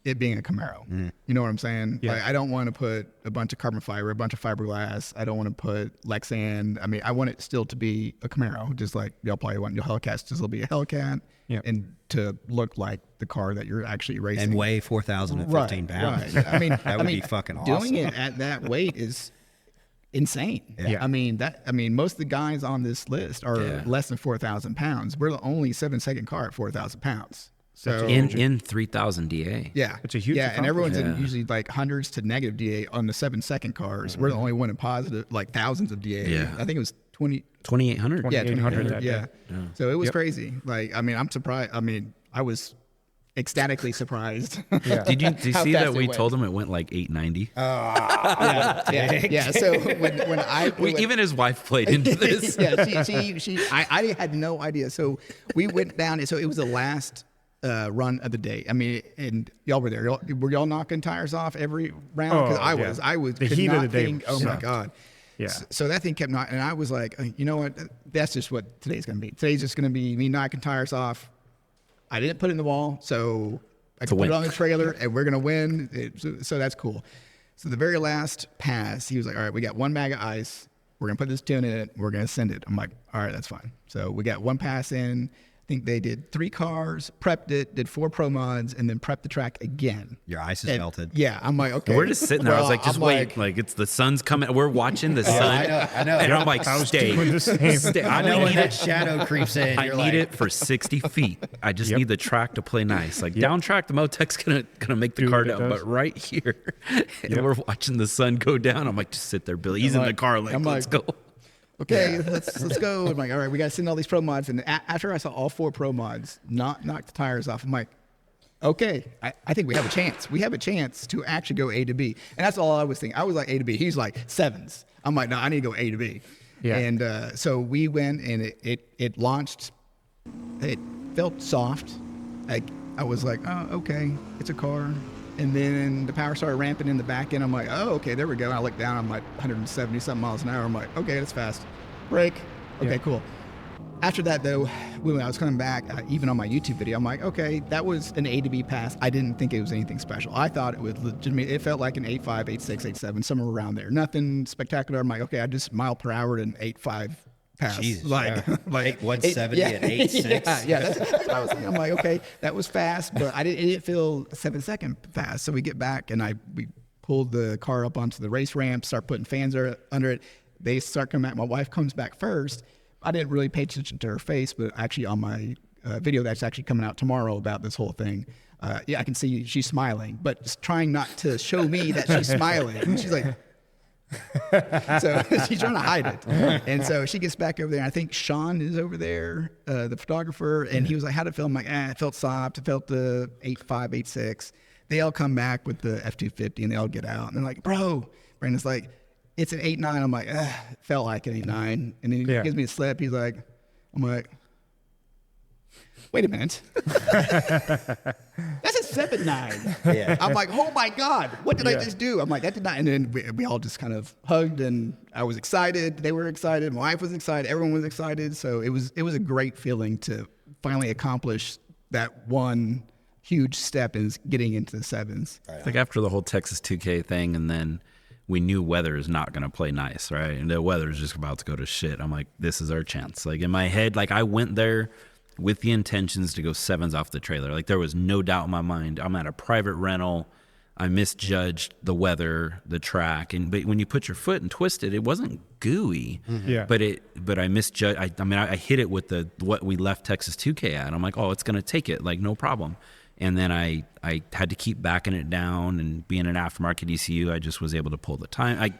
S2: it being a Camaro. You know what I'm saying?
S3: Yeah.
S2: Like, I don't want to put a bunch of carbon fiber, a bunch of fiberglass. I don't want to put Lexan. I mean, I want it still to be a Camaro, just like y'all probably want your Hellcat to still be a Hellcat, and to look like the car that you're actually racing.
S1: And weigh 4,015 pounds.
S2: Right. I mean,
S1: that would be fucking awesome.
S2: Doing it at that weight is insane.
S3: Yeah.
S2: I mean, most of the guys on this list are less than 4,000 pounds. We're the only 7-second car at 4,000 pounds. So
S4: In 3,000 DA.
S2: yeah,
S3: It's a huge
S2: and everyone's in
S4: accomplishment.
S2: usually like hundreds to negative DA on the 7-second cars. We're the only one in positive, like thousands of DA.
S4: Yeah.
S2: I think it was
S4: 2,800.
S2: Yeah,
S3: 2,800 that
S2: yeah.
S3: day.
S2: So it was crazy. Like, I mean, I'm surprised. I mean, I was ecstatically surprised.
S4: Did you
S2: How
S4: see
S2: fast
S4: that
S2: it
S4: we
S2: went.
S4: told him it went like 890?
S2: yeah. So when I
S4: Even his wife played into this.
S2: I had no idea. So we went down. So it was the last run of the day. I mean, and y'all were there. Were y'all knocking tires off every round? Because I was.
S3: The
S2: could
S3: heat of
S2: not
S3: the day
S2: think, oh my
S3: sucked.
S2: God.
S3: Yeah.
S2: So that thing kept knocking, and I was like, you know what? That's just what today's going to be. Today's just going to be me knocking tires off. I didn't put it in the wall, so I can put it on the trailer, and we're going to win. So that's cool. So the very last pass, he was like, all right, we got one bag of ice. We're going to put this tune in it. We're going to send it. I'm like, all right, that's fine. So we got one pass in. I think they did 3 cars, prepped it, did 4 pro mods, and then prepped the track again.
S1: Your ice is melted.
S2: Yeah, I'm like, okay.
S4: We're just sitting there. I was
S2: Well,
S4: like, just
S2: I'm
S4: wait. Like, it's the sun's coming. We're watching the sun.
S1: I know.
S4: And I'm like, stay.
S3: doing the same.
S4: Stay.
S1: I know when that shadow creeps in.
S4: I
S1: You're
S4: need
S1: like,
S4: it for 60 feet. I just need the track to play nice. Like down track, the Motec's gonna make the
S3: Do
S4: car
S3: what it
S4: down.
S3: does.
S4: But right here, and we're watching the sun go down. I'm like, just sit there, Billy. He's in the car. Like,
S2: I'm
S4: let's
S2: like-
S4: go.
S2: Okay, let's go. I'm like, all right, we got to send all these pro mods. And after I saw all 4 pro mods knock the tires off, I'm like, okay, I think we have a chance. We have a chance to actually go A to B. And that's all I was thinking. I was like A to B. He's like 7s. I'm like, no, I need to go A to B.
S3: Yeah.
S2: And so we went, and it launched. It felt soft. I was like, oh, okay, it's a car. And then the power started ramping in the back end. I'm like, oh, okay, there we go. And I look down, I'm like 170 something miles an hour. I'm like, okay, that's fast. Brake. Okay, cool. After that, though, when I was coming back, even on my YouTube video, I'm like, okay, that was an A to B pass. I didn't think it was anything special. I thought it was legitimate. It felt like an 8.5, 8.6, 8.7, somewhere around there. Nothing spectacular. I'm like, okay, I just mile per hour at an 8.5 pass.
S1: Jesus,
S2: like
S1: 170 and 8.6.
S2: Yeah, that's what I was thinking. I'm like, okay, that was fast, but it didn't feel 7-second fast. So we get back, and we pulled the car up onto the race ramp, start putting fans under it. They start coming back. My wife comes back first. I didn't really pay attention to her face, but actually on my video that's actually coming out tomorrow about this whole thing, I can see she's smiling, but trying not to show me that she's smiling. And she's like, so she's trying to hide it. And so she gets back over there. I think Sean is over there, the photographer, and he was like, how'd it feel? I'm like, it felt soft. It felt the 8.5, 8.6. They all come back with the F250 and they all get out. And they're like, bro, Brandon's like, it's an 8.9. I'm like, it felt like an 8.9. And then he gives me a slip. He's like, I'm like, wait a minute. That's a 7.9. Yeah. I'm like, oh my God, what did I just do? I'm like, that did not. And then we all just kind of hugged, and I was excited. They were excited. My wife was excited. Everyone was excited. So it was a great feeling to finally accomplish that one huge step is getting into the sevens.
S4: Right. Like after the whole Texas 2K thing, and then we knew weather is not going to play nice, right? And the weather is just about to go to shit. I'm like, this is our chance. Like in my head, like I went there with the intentions to go sevens off the trailer. Like there was no doubt in my mind. I'm at a private rental. I misjudged the weather, the track, but when you put your foot and twist it, it wasn't gooey. Mm-hmm. Yeah. But I misjudged. I hit it with what we left Texas 2K at. I'm like, oh, it's going to take it, like no problem. And then I had to keep backing it down, and being an aftermarket ECU, I just was able to pull the time.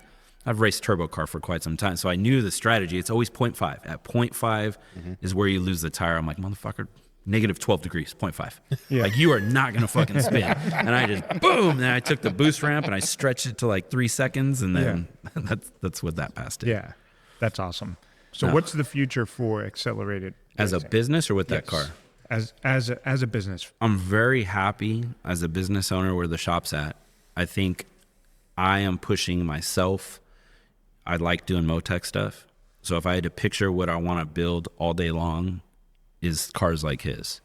S4: I've raced turbo car for quite some time, so I knew the strategy. It's always 0.5. At 0.5 is where you lose the tire. I'm like, motherfucker, negative 12 degrees, 0.5. Yeah. Like, you are not going to fucking spin. And I just, boom, and I took the boost ramp, and I stretched it to like 3 seconds, and then that's what that passed it.
S3: Yeah, that's awesome. So what's the future for accelerated
S4: as
S3: racing?
S4: A business or with that car?
S3: As a business.
S4: I'm very happy as a business owner where the shop's at. I think I am pushing myself. I like doing Motec stuff. So if I had to picture what I want to build all day long, is cars like his.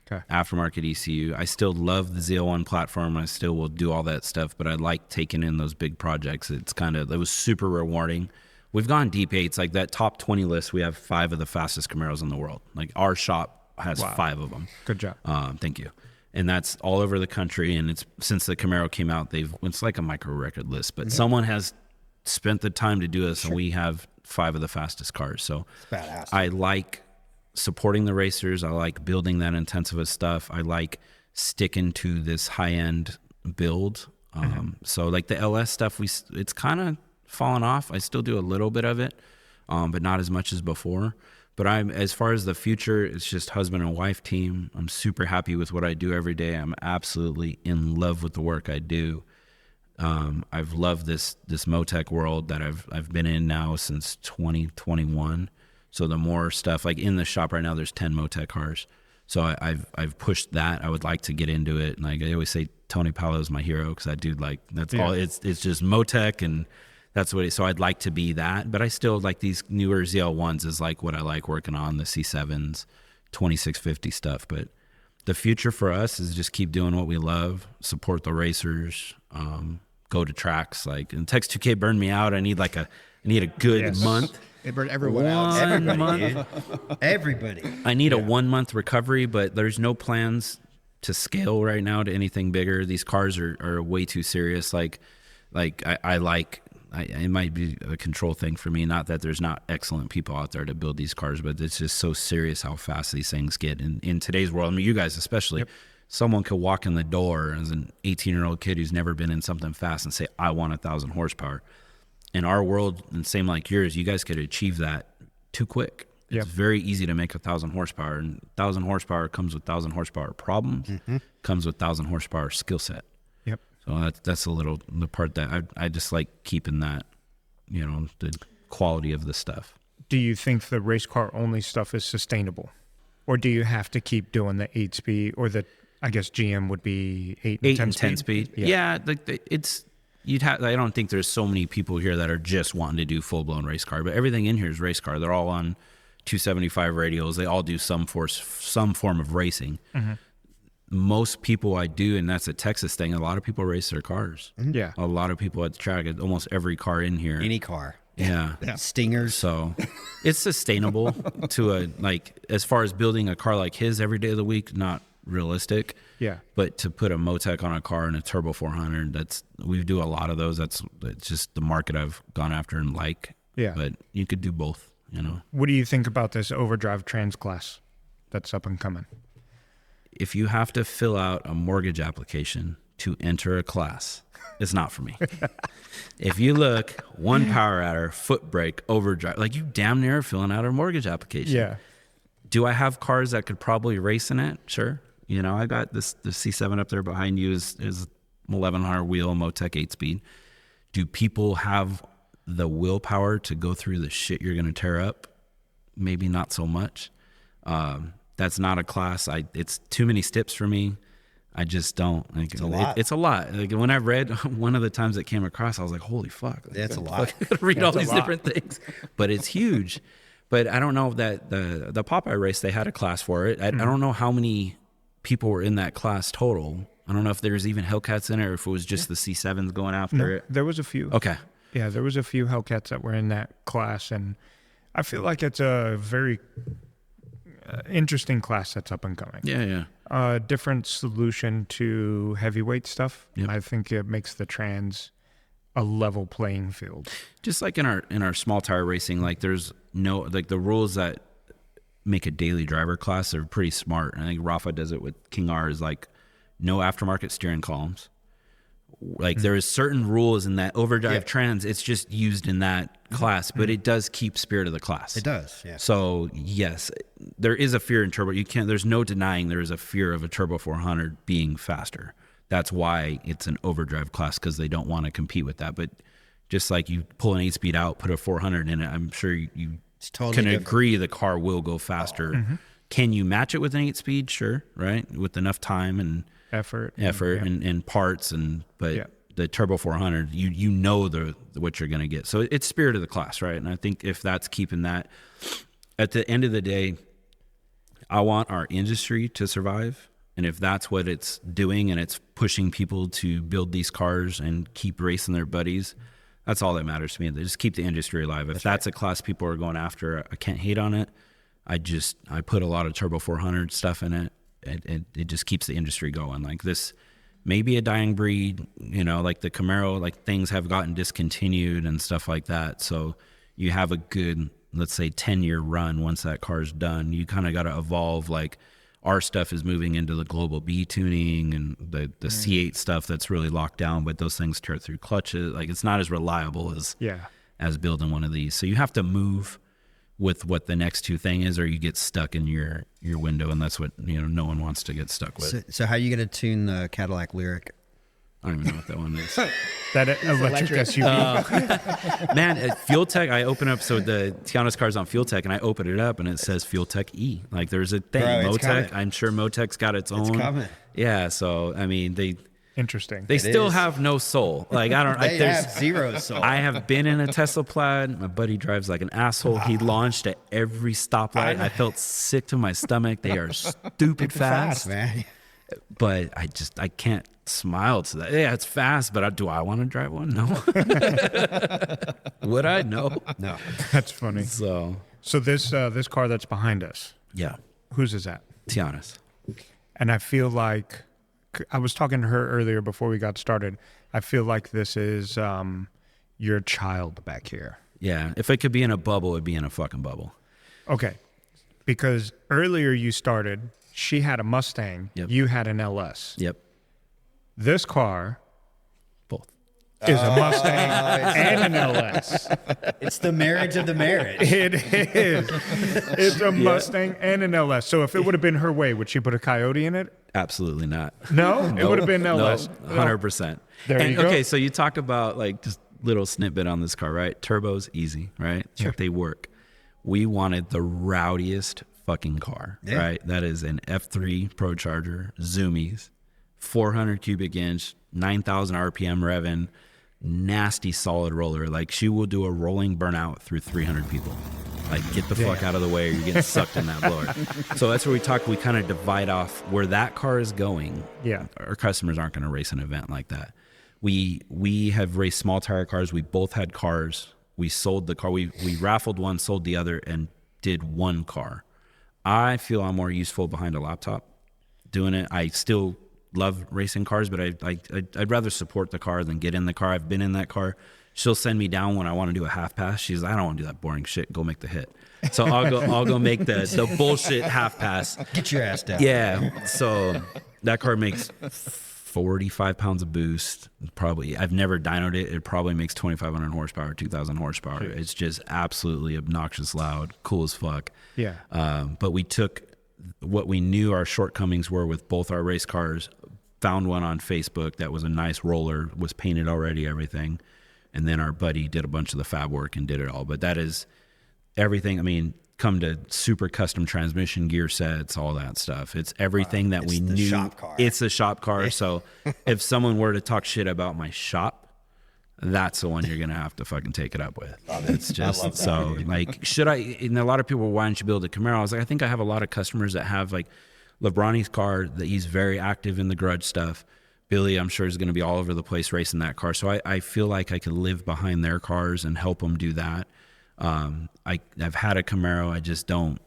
S4: Okay. Aftermarket ECU. I still love the ZL1 platform. I still will do all that stuff, but I like taking in those big projects. It was super rewarding. We've gone deep eights. Like that top 20 list, we have 5 of the fastest Camaros in the world. Like our shop has 5 of them.
S3: Good job.
S4: Thank you. And that's all over the country. And it's since the Camaro came out, it's like a micro record list, but someone has spent the time to do this, and we have 5 of the fastest cars. So it's badass. I like supporting the racers. I like building that intensive stuff. I like sticking to this high end build. So like the LS stuff, it's kind of fallen off. I still do a little bit of it, but not as much as before. But as far as the future, it's just husband and wife team. I'm super happy with what I do every day. I'm absolutely in love with the work I do. I've loved this Motec world that I've been in now since 2021. So the more stuff, like in the shop right now, there's 10 Motec cars. So I've pushed that. I would like to get into it. Like I always say, Tony Paolo is my hero, because that dude, like, that's all. It's just Motec, and that's what. So I'd like to be that, but I still like these newer ZL1s is like what I like working on, the C7s, 2650 stuff. But the future for us is just keep doing what we love, support the racers, go to tracks. Like, and Tex 2K burned me out. I need a good month.
S2: It burned everyone out.
S1: Everybody.
S4: I need a 1 month recovery, but there's no plans to scale right now to anything bigger. These cars are way too serious. It might be a control thing for me. Not that there's not excellent people out there to build these cars, but it's just so serious how fast these things get. In today's world, I mean, you guys especially, someone could walk in the door as an 18-year-old kid who's never been in something fast and say, I want 1,000 horsepower. In our world, and same like yours, you guys could achieve that too quick. It's very easy to make 1,000 horsepower, and 1,000 horsepower comes with 1,000 horsepower problems, comes with 1,000 horsepower skill set. Yep. So that's the part that I just like keeping that, the quality of the stuff.
S3: Do you think the race car only stuff is sustainable, or do you have to keep doing the 8-speed or the I guess GM would be 8
S4: and 10 speed. Yeah, like you'd have. I don't think there's so many people here that are just wanting to do full blown race car, but everything in here is race car. They're all on 275 radials. They all do some form of racing. Mm-hmm. Most people I do, and that's a Texas thing. A lot of people race their cars.
S3: Mm-hmm. Yeah,
S4: a lot of people at the track. Almost every car in here.
S1: Any car.
S4: Yeah.
S1: Stingers.
S4: So it's sustainable to as far as building a car like his every day of the week, not realistic.
S3: Yeah.
S4: But to put a Motec on a car and a turbo 400, we do a lot of those. It's just the market I've gone after and like.
S3: Yeah.
S4: But you could do both, you know.
S3: What do you think about this overdrive trans class that's up and coming?
S4: If you have to fill out a mortgage application to enter a class, it's not for me. If you look, one power adder, foot brake, overdrive, like you damn near filling out a mortgage application.
S3: Yeah.
S4: Do I have cars that could probably race in it? Sure. You know, I got the C7 up there behind you is 1100 wheel Motec 8-speed. Do people have the willpower to go through the shit you're going to tear up? Maybe not so much. That's not a class. It's too many steps for me. I just don't. Like, it's a lot. It's a lot. Like when I read one of the times it came across, I was like, holy fuck.
S1: That's a lot.
S4: I gotta read all these different things. But it's huge. But I don't know that the Popeye race, they had a class for it. I don't know how many people were in that class total. I don't know if there's even Hellcats in it or if it was just the C7s going after it.
S3: There was a few.
S4: Okay.
S3: Yeah, there was a few Hellcats that were in that class. And I feel like it's a very interesting class that's up and coming.
S4: Yeah.
S3: Different solution to heavyweight stuff.
S4: Yep.
S3: I think it makes the trans a level playing field.
S4: Just like in our small tire racing, like there's no, like the rules that make a daily driver class are pretty smart. And I think Rafa does it with King R, is like no aftermarket steering columns. Like there is certain rules in that overdrive trans, it's just used in that class, but it does keep spirit of the class.
S1: It does, yeah.
S4: So yes, there is a fear in turbo. There's no denying there is a fear of a turbo 400 being faster. That's why it's an overdrive class, because they don't want to compete with that. But just like you pull an 8-speed out, put a 400 in it, I'm sure you
S1: totally
S4: can
S1: different.
S4: agree the car will go faster. Mm-hmm. Can you match it with an 8-speed? Sure, right? With enough time and
S3: effort
S4: and parts, but the turbo 400, you know what you're going to get. So it's spirit of the class, right? And I think if that's keeping that, at the end of the day, I want our industry to survive. And if that's what it's doing and it's pushing people to build these cars and keep racing their buddies, that's all that matters to me. They just keep the industry alive. If that's a class people are going after, I can't hate on it. I put a lot of turbo 400 stuff in it. It just keeps the industry going. Like this may be a dying breed, you know, like the Camaro, like things have gotten discontinued and stuff like that. So you have a good, let's say 10-year run. Once that car's done, you kind of got to evolve. Like our stuff is moving into the global B tuning and the C8 stuff that's really locked down, but those things tear through clutches. Like it's not as reliable as building one of these. So you have to move with what the next two thing is, or you get stuck in your window, and that's what, you know, no one wants to get stuck with.
S1: So how are you going to tune the Cadillac Lyric?
S4: I don't even know what that one is.
S3: That electric SUV.
S4: Man, at Fuel Tech, I open up, so the Tiana's car's on Fuel Tech, and I open it up, and it says Fuel Tech E. Like there's a thing.
S1: Bro,
S4: Motec, I'm sure Motec's got its own.
S1: It's coming.
S4: Yeah, so I mean,
S3: Interesting.
S4: They still have no soul. Like I don't.
S1: They have zero soul.
S4: I have been in a Tesla Plaid. My buddy drives like an asshole. He launched at every stoplight. I felt sick to my stomach. They are stupid fast,
S1: man.
S4: But I can't smile to that. Yeah, it's fast, but do I want to drive one? No. Would I? No.
S1: No.
S3: That's funny.
S4: So
S3: this car that's behind us.
S4: Yeah.
S3: Whose is that?
S4: Tiana's.
S3: And I feel like, I was talking to her earlier before we got started. I feel like this is your child back here.
S4: Yeah. If it could be in a bubble, it'd be in a fucking bubble.
S3: Okay. Because earlier you started, she had a Mustang.
S4: Yep.
S3: You had an LS.
S4: Yep.
S3: This car
S4: Both.
S3: is a Mustang and an LS.
S1: It's the marriage of the marriage.
S3: It is. It's a Mustang and an LS. So if it would have been her way, would she put a Coyote in it?
S4: Absolutely not.
S3: No? It would have been LS.
S4: No, 100%.
S3: There you go.
S4: Okay, so you talk about like just little snippet on this car, right? Turbos, easy, right?
S3: Sure.
S4: They work. We wanted the rowdiest fucking car, right? That is an F3 Pro Charger, Zoomies, 400 cubic inch, 9,000 RPM revving, nasty solid roller. Like, she will do a rolling burnout through 300 people. Like, get the fuck out of the way or you're getting sucked in that blower. So that's where we kind of divide off where that car is going.
S3: Yeah.
S4: Our customers aren't going to race an event like that. We have raced small tire cars. We both had cars. We sold the car. We raffled one, sold the other, and did one car. I feel I'm more useful behind a laptop doing it. I still love racing cars, but I'd rather support the car than get in the car. I've been in that car. She'll send me down when I want to do a half pass. She's like, I don't want to do that boring shit. Go make the hit. So I'll go make the bullshit half pass.
S1: Get your ass down.
S4: Yeah. So that car makes 45 pounds of boost. Probably, I've never dynoed it. It probably makes 2,500 horsepower, 2,000 horsepower. Jeez. It's just absolutely obnoxious loud, cool as fuck.
S3: Yeah.
S4: But we took what we knew our shortcomings were with both our race cars, found one on Facebook that was a nice roller, was painted already, everything. And then our buddy did a bunch of the fab work and did it all. But that is everything. I mean, come to super custom transmission gear sets, all that stuff. It's everything that we knew.
S1: Shop car.
S4: It's a shop car. So if someone were to talk shit about my shop, that's the one you're going to have to fucking take it up with. It's just so like, should I, and a lot of people, why don't you build a Camaro? I was like, I think I have a lot of customers that have like LeBronny's car that he's very active in the grudge stuff. Billy, I'm sure, is going to be all over the place racing that car. So I feel like I could live behind their cars and help them do that. I've had a Camaro. I just don't,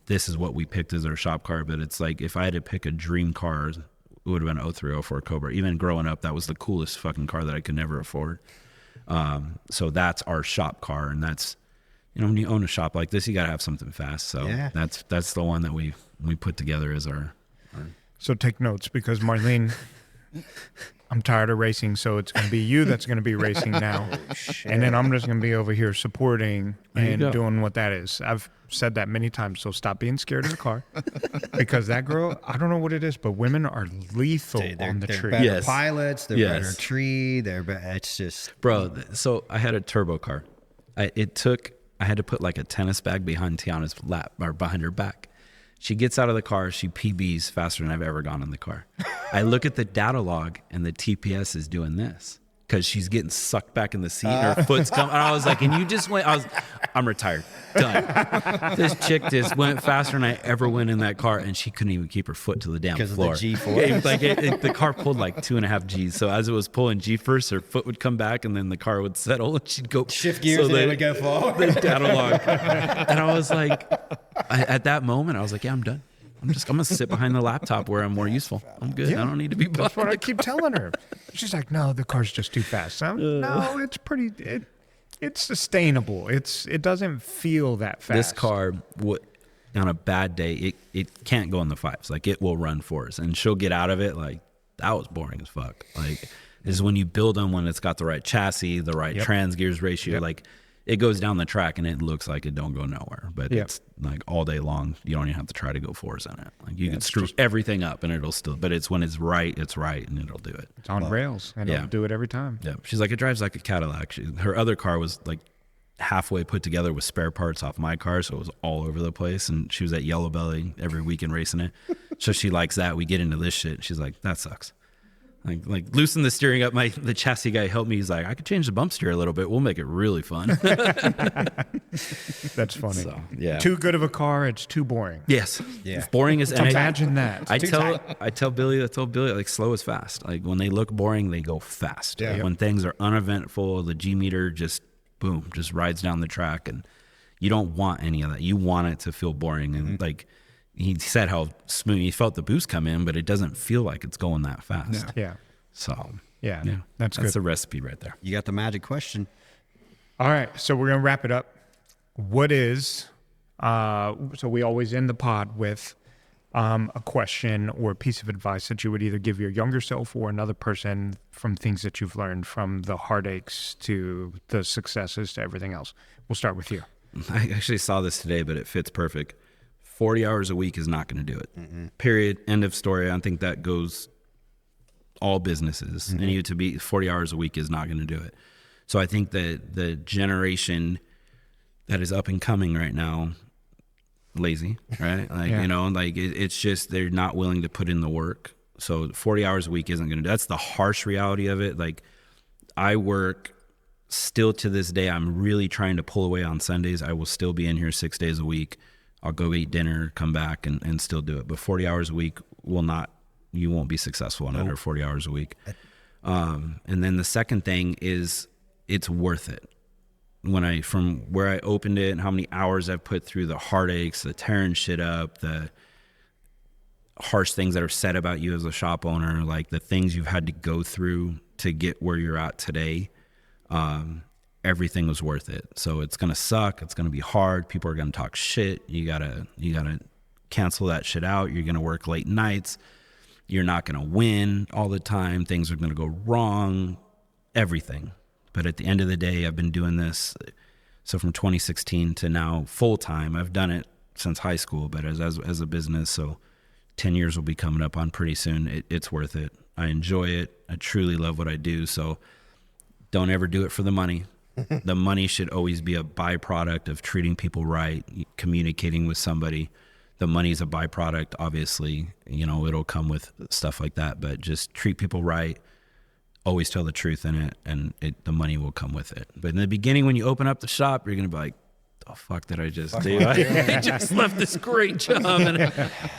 S4: this is what we picked as our shop car. But it's like, if I had to pick a dream car, it would have been 03, 04 Cobra. Even growing up, that was the coolest fucking car that I could never afford. So that's our shop car. And that's, when you own a shop like this, you got to have something fast. So that's the one that we put together as our.
S3: So take notes, because Marlene, I'm tired of racing, so it's going to be you that's going to be racing now. And then I'm just going to be over here supporting and doing what that is. I've said that many times, so stop being scared of the car. Because that girl, I don't know what it is, but women are lethal on the tree.
S1: Better pilots, they're better tree, it's just...
S4: Bro, so I had a turbo car. I had to put like a tennis bag behind Tiana's lap, or behind her back. She gets out of the car, she PBs faster than I've ever gone in the car. I look at the data log and the TPS is doing this because she's getting sucked back in the seat and her foot's coming. And I was like, and you just went, I'm retired. Done. This chick just went faster than I ever went in that car, and she couldn't even keep her foot to the damn floor.
S1: Because of the G4?
S4: The car pulled like 2.5 Gs. So as it was pulling G first, her foot would come back and then the car would settle and she'd go.
S1: Shift gears and it would go forward.
S4: The data log. And I was like, at that moment, I was like, yeah, I'm done. I'm going to sit behind the laptop where I'm more useful. I'm good. Yeah. I don't need to be behind.
S3: That's what I keep telling her. She's like, no, the car's just too fast. No, it's pretty... It's sustainable. It doesn't feel that fast.
S4: This car, on a bad day, it can't go in the fives. Like, it will run fours, and she'll get out of it like, that was boring as fuck. Like, is when you build them when it's got the right chassis, the right trans gears ratio. Like, it goes down the track and it looks like it don't go nowhere. But it's like all day long, you don't even have to try to go fours in it. Like, you can screw everything up and it'll still, but it's when it's right and it'll do it.
S3: It's on rails and it'll do it every time.
S4: Yeah. She's like, it drives like a Cadillac. Her other car was like halfway put together with spare parts off my car. So it was all over the place. And she was at Yellow Belly every weekend racing it. So she likes that. We get into this shit. She's like, that sucks. Like loosen the steering up. The chassis guy helped me. He's like, I could change the bump steer a little bit. We'll make it really fun.
S3: That's funny.
S4: So, yeah.
S3: Too good of a car, it's too boring.
S4: Yes. Yeah. Boring is.
S3: Imagine that.
S4: I tell Billy, like, slow is fast. Like, when they look boring, they go fast. Yeah. When things are uneventful, the G meter just boom, just rides down the track, and you don't want any of that. You want it to feel boring, and like. He said how smooth he felt the boost come in, but it doesn't feel like it's going that fast.
S3: Yeah.
S4: So,
S3: that's good.
S4: That's the recipe right there.
S1: You got the magic question.
S3: All right. So we're going to wrap it up. What is, so we always end the pod with a question or a piece of advice that you would either give your younger self or another person from things that you've learned, from the heartaches to the successes to everything else. We'll start with you.
S4: I actually saw this today, but it fits perfect. 40 hours a week is not going to do it. Mm-hmm. Period. End of story. I think that goes all businesses. Mm-hmm. And you to be 40 hours a week is not going to do it. So I think that the generation that is up and coming right now, lazy, right? Like,
S3: Yeah.
S4: you know, like it's just, they're not willing to put in the work. So 40 hours a week isn't going to, that's the harsh reality of it. Like I work still to this day. I'm really trying to pull away on Sundays. I will still be in here 6 days a week. I'll go eat dinner, come back and still do it. But 40 hours a week you won't be successful in under 40 hours a week. And then the second thing is it's worth it. From where I opened it and how many hours I've put through the heartaches, the tearing shit up, the harsh things that are said about you as a shop owner, like the things you've had to go through to get where you're at today, everything was worth it. So it's going to suck. It's going to be hard. People are going to talk shit. You gotta cancel that shit out. You're going to work late nights. You're not going to win all the time. Things are going to go wrong, everything. But at the end of the day, I've been doing this. So from 2016 to now full time, I've done it since high school, but as a business. So 10 years will be coming up on pretty soon. It's worth it. I enjoy it. I truly love what I do. So don't ever do it for the money. The money should always be a byproduct of treating people right, communicating with somebody. The money's a byproduct, obviously, you know, it'll come with stuff like that, but just treat people right, always tell the truth in it, and the money will come with it. But in the beginning, when you open up the shop, you're going to be like, the fuck did I just do? I just left this great job and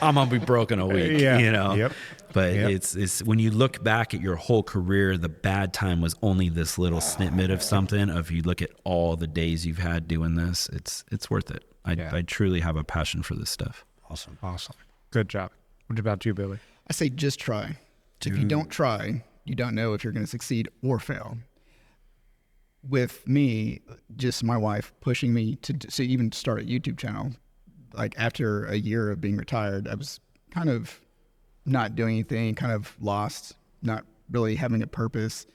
S4: I'm going to be broke in a week, you know?
S3: Yep.
S4: But it's when you look back at your whole career, the bad time was only this little snippet of something. If you look at all the days you've had doing this, it's worth it. I truly have a passion for this stuff.
S3: Awesome. Good job. What about you, Billy?
S2: I say just try. If you don't try, you don't know if you're going to succeed or fail. With me, just my wife pushing me to even start a YouTube channel. Like after a year of being retired, I was kind of not doing anything, kind of lost, not really having a purpose.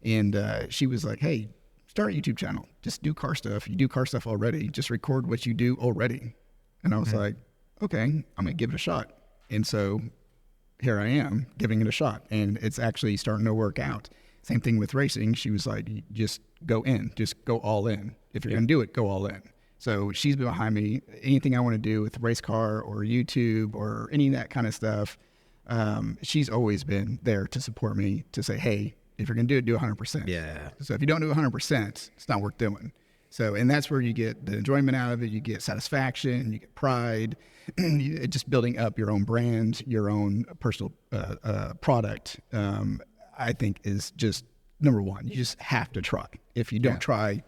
S2: And she was like, hey, start a YouTube channel. Just do car stuff. You do car stuff already. Just record what you do already. And I was like, okay, I'm going to give it a shot. And so here I am giving it a shot. And it's actually starting to work out. Same thing with racing. She was like, just go all in. If you're going to do it, go all in. So she's been behind me. Anything I want to do with race car or YouTube or any of that kind of stuff, she's always been there to support me, to say, hey, if you're going to do it, do 100%.
S1: Yeah.
S2: So if you don't do 100%, it's not worth doing. So, and that's where you get the enjoyment out of it. You get satisfaction, you get pride, just building up your own brand, your own personal product. I think is just number one. You just have to try. If you don't try,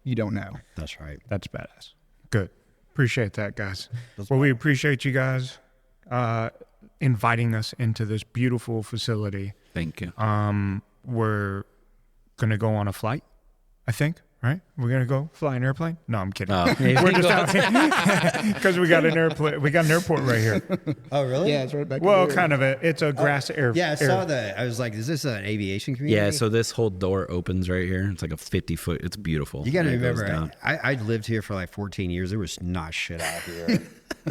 S2: you don't know.
S1: That's right.
S3: That's badass. Good. Appreciate that, guys. Well, we appreciate you guys inviting us into this beautiful facility.
S4: Thank you.
S3: We're going to go on a flight, I think, right? We're going to go fly an airplane? No, I'm kidding. We're just because we got an airplane. We got an airport right here.
S1: Oh, really?
S2: Yeah, it's right back
S3: Well,
S2: there.
S3: kind of it's a grass air.
S1: Yeah, I saw that. I was like, is this an aviation community?
S4: Yeah, so this whole door opens right here. It's like a 50-foot. It's beautiful.
S1: You got to
S4: And it goes
S1: remember,
S4: down.
S1: I lived here for like 14 years. There was not shit out here.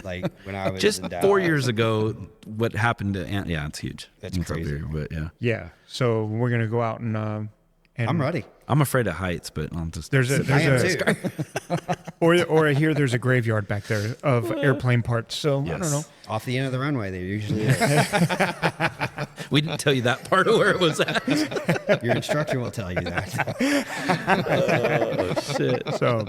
S1: Like when I was
S4: Just
S1: in
S4: 4
S1: Dallas.
S4: years ago, what happened to yeah, it's huge.
S1: That's
S4: It's up
S1: crazy.
S4: here, but yeah.
S3: Yeah. So we're going to go out and
S1: I'm ready.
S4: I'm afraid of heights, but I'm just
S3: There's
S1: I am too.
S3: or I hear there's a graveyard back there of airplane parts. So I don't know.
S1: Off the end of the runway, there usually is.
S4: we didn't tell you that part of where it was at.
S1: Your instructor will tell you that.
S4: Oh shit.
S3: So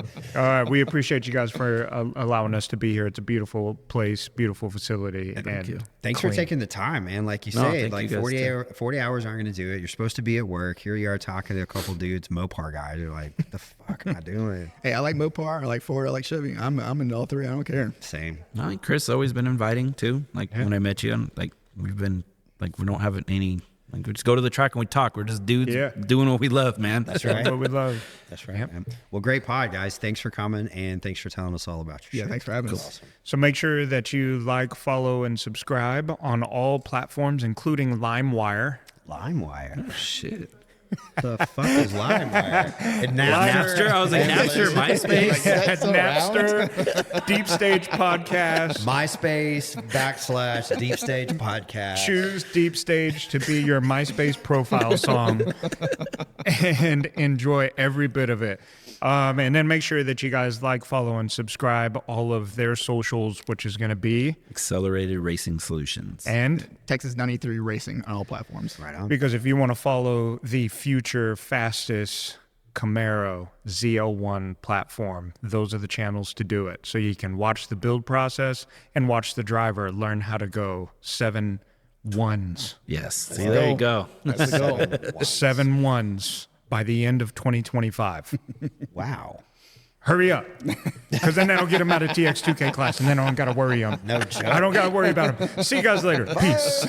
S3: we appreciate you guys for allowing us to be here. It's a beautiful place, beautiful facility.
S4: Thank you.
S1: Thanks
S3: clean.
S1: for taking the time, man. Like you
S4: No,
S1: said,
S4: thank
S1: like
S4: you guys
S1: 40 hours aren't going to do it. You're supposed to be at work. Here you are talking to a couple dudes, Mopar guys. You're like, what the fuck am I doing?
S2: Hey, I like Mopar, I like Ford, I like Chevy. I'm in all three. I don't care.
S1: Same.
S4: I think Chris always been inviting too. Like when I met you, I'm like we've been like we don't have any like we just go to the track and we talk. We're just dudes doing what we love, man.
S1: That's right.
S3: What we love.
S1: That's right. Man. Well, great pod, guys. Thanks for coming and thanks for telling us all about your shit.
S2: Thanks for having us.
S3: So make sure that you like, follow, and subscribe on all platforms, including LimeWire.
S1: LimeWire.
S4: Shit.
S1: The fuck is LimeWire? And
S4: Napster. I was like Napster, MySpace.
S3: Napster, Deep Stage Podcast.
S1: MySpace / Deep Stage Podcast.
S3: Choose Deep Stage to be your MySpace profile song and enjoy every bit of it. And then make sure that you guys like, follow, and subscribe all of their socials, which is going to be
S4: Accelerated Racing Solutions.
S3: and
S2: Texas93 Racing on all platforms.
S1: Right on.
S3: because if you want to follow the future fastest Camaro ZL1 platform, those are the channels to do it. So you can watch the build process and watch the driver learn how to go 7 1s.
S4: Yes. See, there you go.
S2: Let's go.
S3: 7 1s by the end of 2025.
S1: Wow.
S3: Hurry up, because then that'll get him out of TX2K class, and then I don't got to worry him.
S1: No joke.
S3: I don't got to worry about him. See you guys later. Peace.